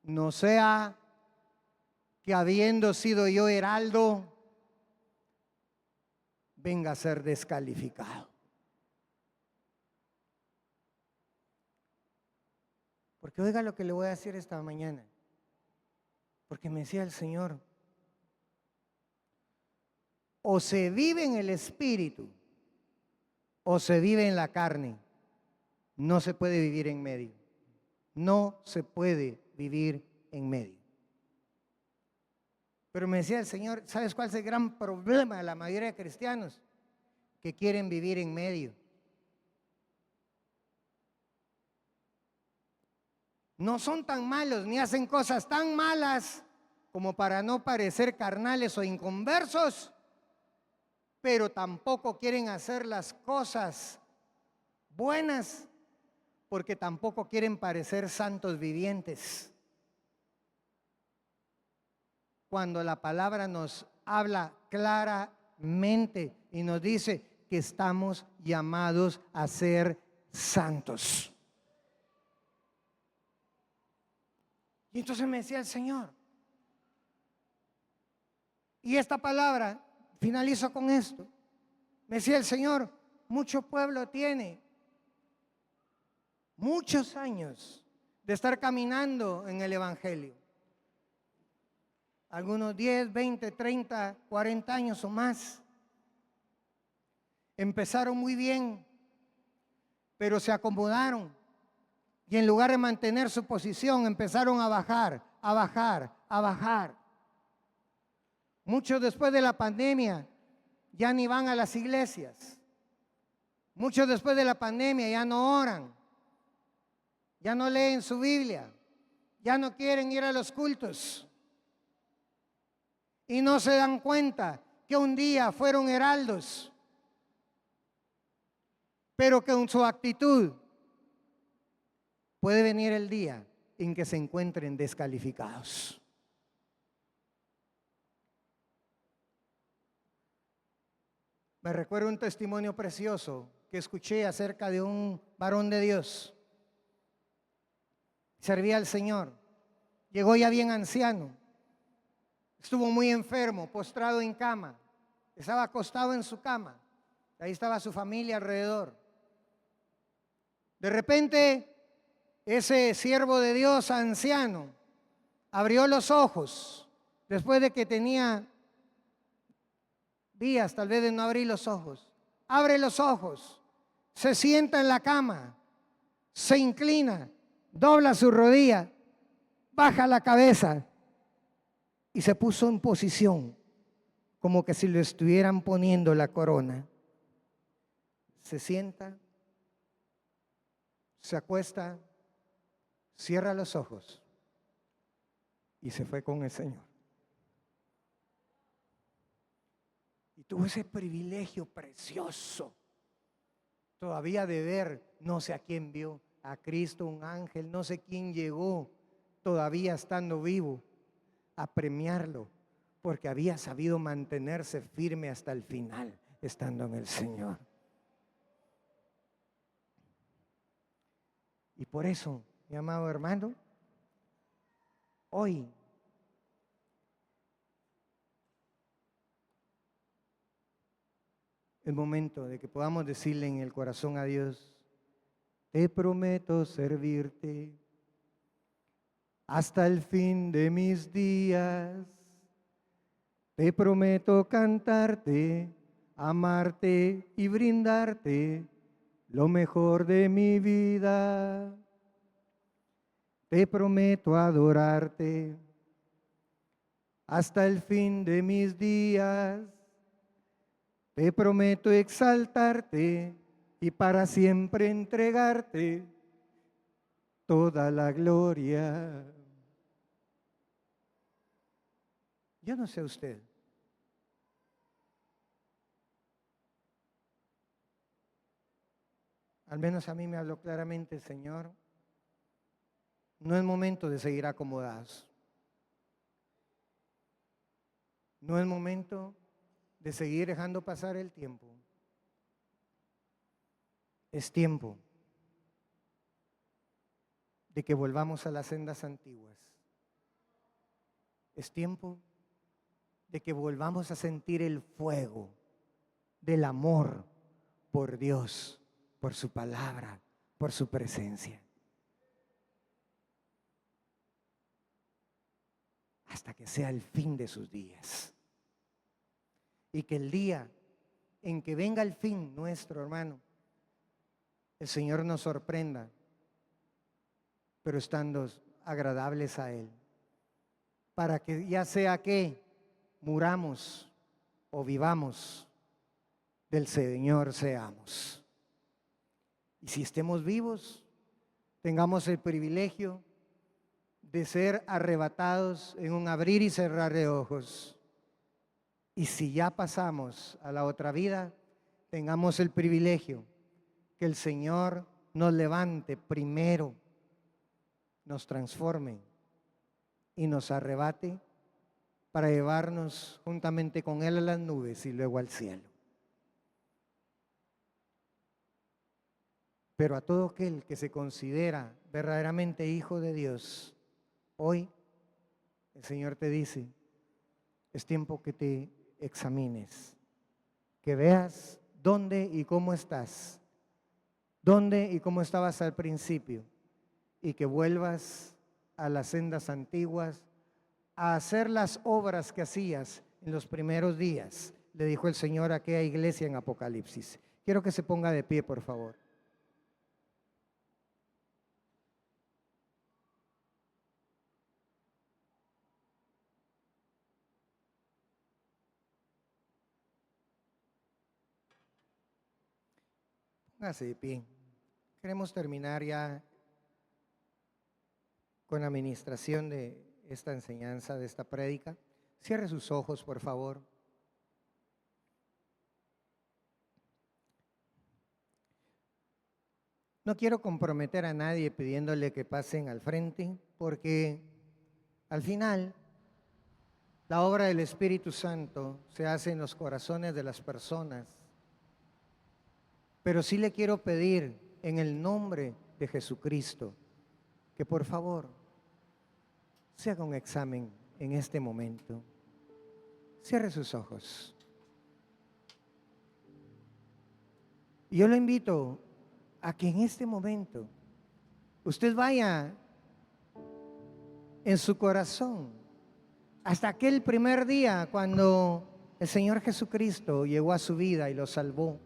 no sea que habiendo sido yo heraldo, venga a ser descalificado. Porque oiga lo que le voy a decir esta mañana. Porque me decía el Señor, o se vive en el espíritu o se vive en la carne. No se puede vivir en medio. No se puede vivir en medio. Pero me decía el Señor, ¿sabes cuál es el gran problema de la mayoría de cristianos? Que quieren vivir en medio. No son tan malos ni hacen cosas tan malas como para no parecer carnales o inconversos, pero tampoco quieren hacer las cosas buenas porque tampoco quieren parecer santos vivientes. Cuando la palabra nos habla claramente y nos dice que estamos llamados a ser santos. Y entonces me decía el Señor, y esta palabra, finalizo con esto, me decía el Señor, mucho pueblo tiene muchos años de estar caminando en el Evangelio. Algunos 10, 20, 30, 40 años o más. Empezaron muy bien, pero se acomodaron. Y en lugar de mantener su posición, empezaron a bajar, a bajar, a bajar. Muchos después de la pandemia ya ni van a las iglesias. Muchos después de la pandemia ya no oran. Ya no leen su Biblia. Ya no quieren ir a los cultos. Y no se dan cuenta que un día fueron heraldos, pero que en su actitud puede venir el día en que se encuentren descalificados. Me recuerdo un testimonio precioso que escuché acerca de un varón de Dios. Servía al Señor. Llegó ya bien anciano. Estuvo muy enfermo, postrado en cama. Estaba acostado en su cama. Ahí estaba su familia alrededor. De repente, ese siervo de Dios anciano abrió los ojos después de que tenía días tal vez de no abrir los ojos. Abre los ojos, se sienta en la cama, se inclina, dobla su rodilla, baja la cabeza y se puso en posición como que si le estuvieran poniendo la corona. Se sienta, se acuesta, cierra los ojos y se fue con el Señor. Y tuvo ese privilegio precioso todavía de ver, no sé a quién vio, a Cristo, un ángel, no sé quién llegó todavía estando vivo a premiarlo, porque había sabido mantenerse firme hasta el final, estando en el Señor. Y por eso, mi amado hermano, hoy es momento de que podamos decirle en el corazón a Dios, te prometo servirte hasta el fin de mis días. Te prometo cantarte, amarte y brindarte lo mejor de mi vida. Te prometo adorarte hasta el fin de mis días. Te prometo exaltarte y para siempre entregarte toda la gloria. Yo no sé usted. Al menos a mí me habló claramente el Señor. No es momento de seguir acomodados. No es momento de seguir dejando pasar el tiempo. Es tiempo de que volvamos a las sendas antiguas. Es tiempo de que volvamos a sentir el fuego del amor por Dios, por su palabra, por su presencia. Hasta que sea el fin de sus días. Y que el día en que venga el fin nuestro, hermano, el Señor nos sorprenda, pero estando agradables a Él. Para que ya sea que muramos o vivamos, del Señor seamos. Y si estemos vivos, tengamos el privilegio de ser arrebatados en un abrir y cerrar de ojos. Y si ya pasamos a la otra vida, tengamos el privilegio que el Señor nos levante primero, nos transforme y nos arrebate para llevarnos juntamente con Él a las nubes y luego al cielo. Pero a todo aquel que se considera verdaderamente hijo de Dios, hoy el Señor te dice, es tiempo que te examines, que veas dónde y cómo estás, dónde y cómo estabas al principio, y que vuelvas a las sendas antiguas, a hacer las obras que hacías en los primeros días, le dijo el Señor a aquella iglesia en Apocalipsis. Quiero que se ponga de pie, por favor. Póngase de pie. Queremos terminar ya con la administración de esta enseñanza, de esta prédica. Cierre sus ojos, por favor. No quiero comprometer a nadie pidiéndole que pasen al frente, porque al final la obra del Espíritu Santo se hace en los corazones de las personas. Pero sí le quiero pedir en el nombre de Jesucristo que por favor se haga un examen en este momento. Cierre sus ojos. Y yo lo invito a que en este momento usted vaya en su corazón hasta aquel primer día cuando el Señor Jesucristo llegó a su vida y lo salvó.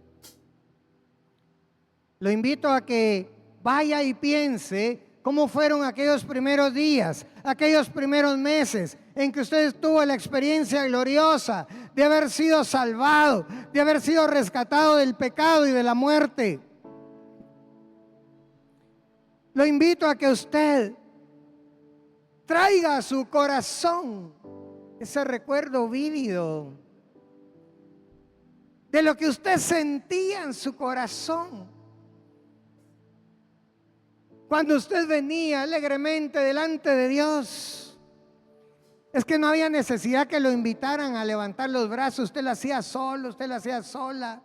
Lo invito a que vaya y piense cómo fueron aquellos primeros días, aquellos primeros meses en que usted tuvo la experiencia gloriosa de haber sido salvado, de haber sido rescatado del pecado y de la muerte. Lo invito a que usted traiga a su corazón ese recuerdo vívido de lo que usted sentía en su corazón cuando usted venía alegremente delante de Dios. Es que no había necesidad que lo invitaran a levantar los brazos, usted lo hacía solo, usted lo hacía sola.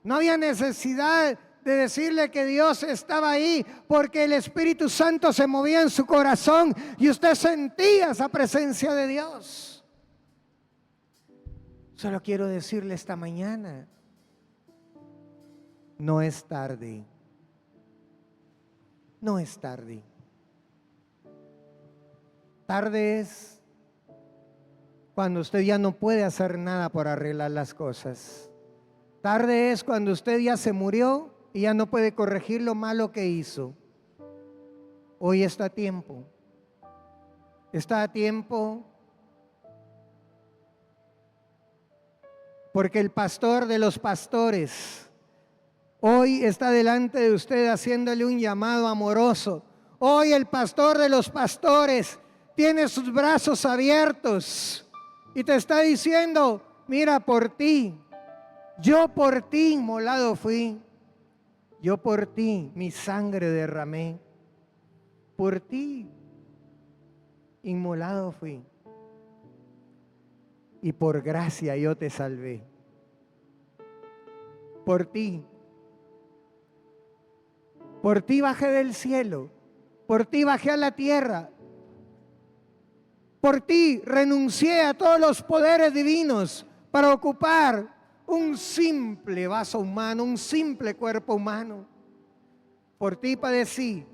No había necesidad de decirle que Dios estaba ahí, porque el Espíritu Santo se movía en su corazón y usted sentía esa presencia de Dios. Solo quiero decirle esta mañana, no es tarde. No es tarde. Tarde es cuando usted ya no puede hacer nada por arreglar las cosas. Tarde es cuando usted ya se murió y ya no puede corregir lo malo que hizo. Hoy está a tiempo. Está a tiempo porque el pastor de los pastores hoy está delante de usted haciéndole un llamado amoroso. Hoy el pastor de los pastores tiene sus brazos abiertos y te está diciendo, mira, por ti, yo por ti inmolado fui, yo por ti mi sangre derramé, por ti inmolado fui y por gracia yo te salvé, por ti bajé del cielo, por ti bajé a la tierra, por ti renuncié a todos los poderes divinos para ocupar un simple vaso humano, un simple cuerpo humano. Por ti padecí,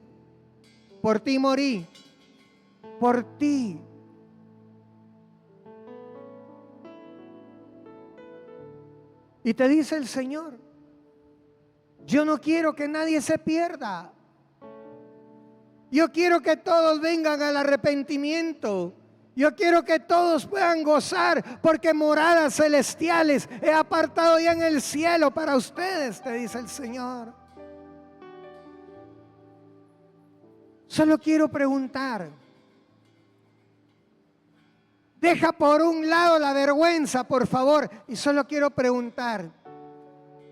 por ti morí, por ti. Y te dice el Señor, yo no quiero que nadie se pierda. Yo quiero que todos vengan al arrepentimiento. Yo quiero que todos puedan gozar, porque moradas celestiales he apartado ya en el cielo para ustedes, te dice el Señor. Solo quiero preguntar, Deja por un lado la vergüenza, por favor. Y solo quiero preguntar,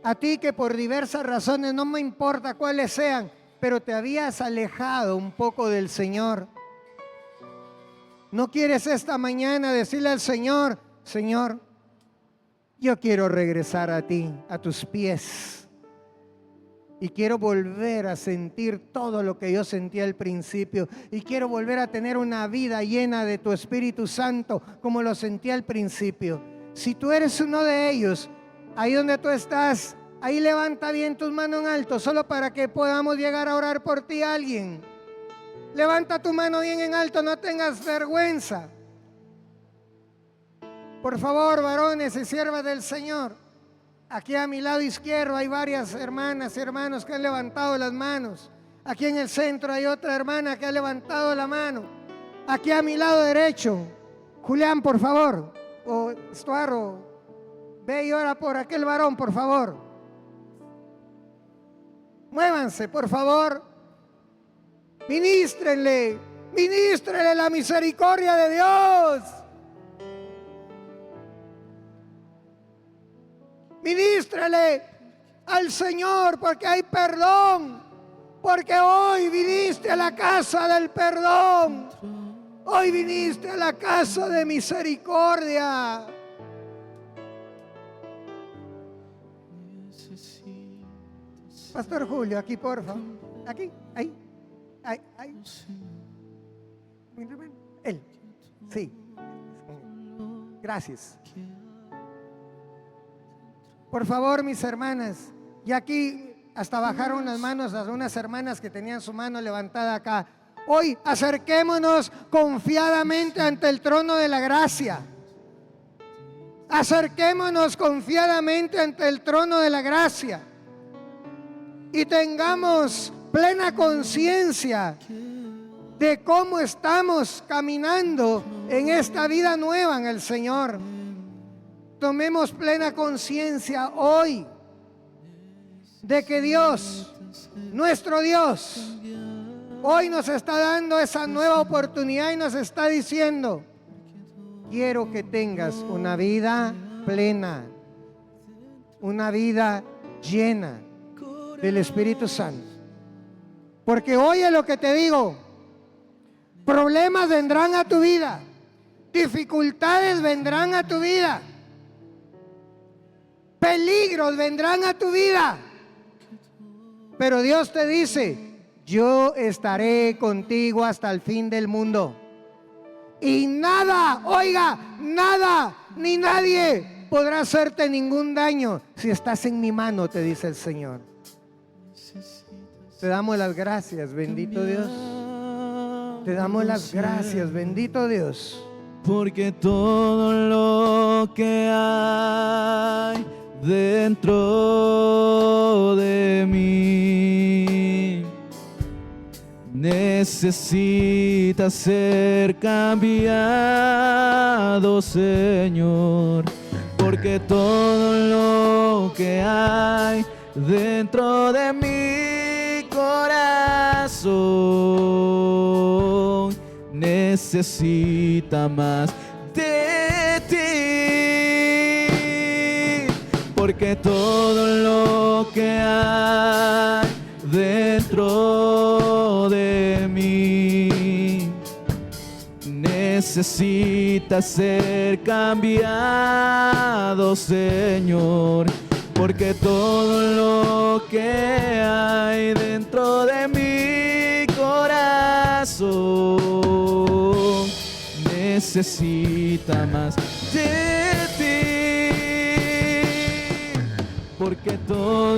a ti que por diversas razones, no me importa cuáles sean, pero te habías alejado un poco del Señor. ¿No quieres esta mañana decirle al Señor, Señor, yo quiero regresar a ti, a tus pies? Y quiero volver a sentir todo lo que yo sentía al principio. Y quiero volver a tener una vida llena de tu Espíritu Santo como lo sentía al principio. Si tú eres uno de ellos, ahí donde tú estás, ahí levanta bien tus manos en alto, solo para que podamos llegar a orar por ti alguien. Levanta tu mano bien en alto, no tengas vergüenza. Por favor, varones y siervas del Señor. Aquí a mi lado izquierdo hay varias hermanas y hermanos que han levantado las manos. Aquí en el centro hay otra hermana que ha levantado la mano. Aquí a mi lado derecho, Julián, por favor, o Estuardo, ve y ora por aquel varón, por favor. Muévanse, por favor. Ministrenle la misericordia de Dios. Ministrele al Señor porque hay perdón, porque hoy viniste a la casa del perdón, hoy viniste a la casa de misericordia. Pastor Julio, aquí por favor, aquí, ahí. Él, sí, gracias. Por favor, mis hermanas, y aquí hasta bajaron las manos a unas hermanas que tenían su mano levantada acá. Hoy acerquémonos confiadamente ante el trono de la gracia. Acerquémonos confiadamente ante el trono de la gracia y tengamos plena conciencia de cómo estamos caminando en esta vida nueva en el Señor. Tomemos plena conciencia hoy de que Dios, nuestro Dios, hoy nos está dando esa nueva oportunidad y nos está diciendo: quiero que tengas una vida plena, una vida llena del Espíritu Santo. Porque oye lo que te digo, problemas vendrán a tu vida, dificultades vendrán a tu vida, peligros vendrán a tu vida, pero Dios te dice: yo estaré contigo hasta el fin del mundo. Y nada, oiga, nada ni nadie podrá hacerte ningún daño si estás en mi mano, te dice el Señor. Te damos las gracias, bendito Dios. Te damos las gracias, bendito Dios. Porque todo lo que hay dentro de mí necesita ser cambiado, Señor. Porque todo lo que hay dentro de mi corazón necesita más de ti. Porque todo lo que hay dentro de mí necesita ser cambiado, Señor. Porque todo lo que hay dentro de mi corazón necesita más de ti. Porque todo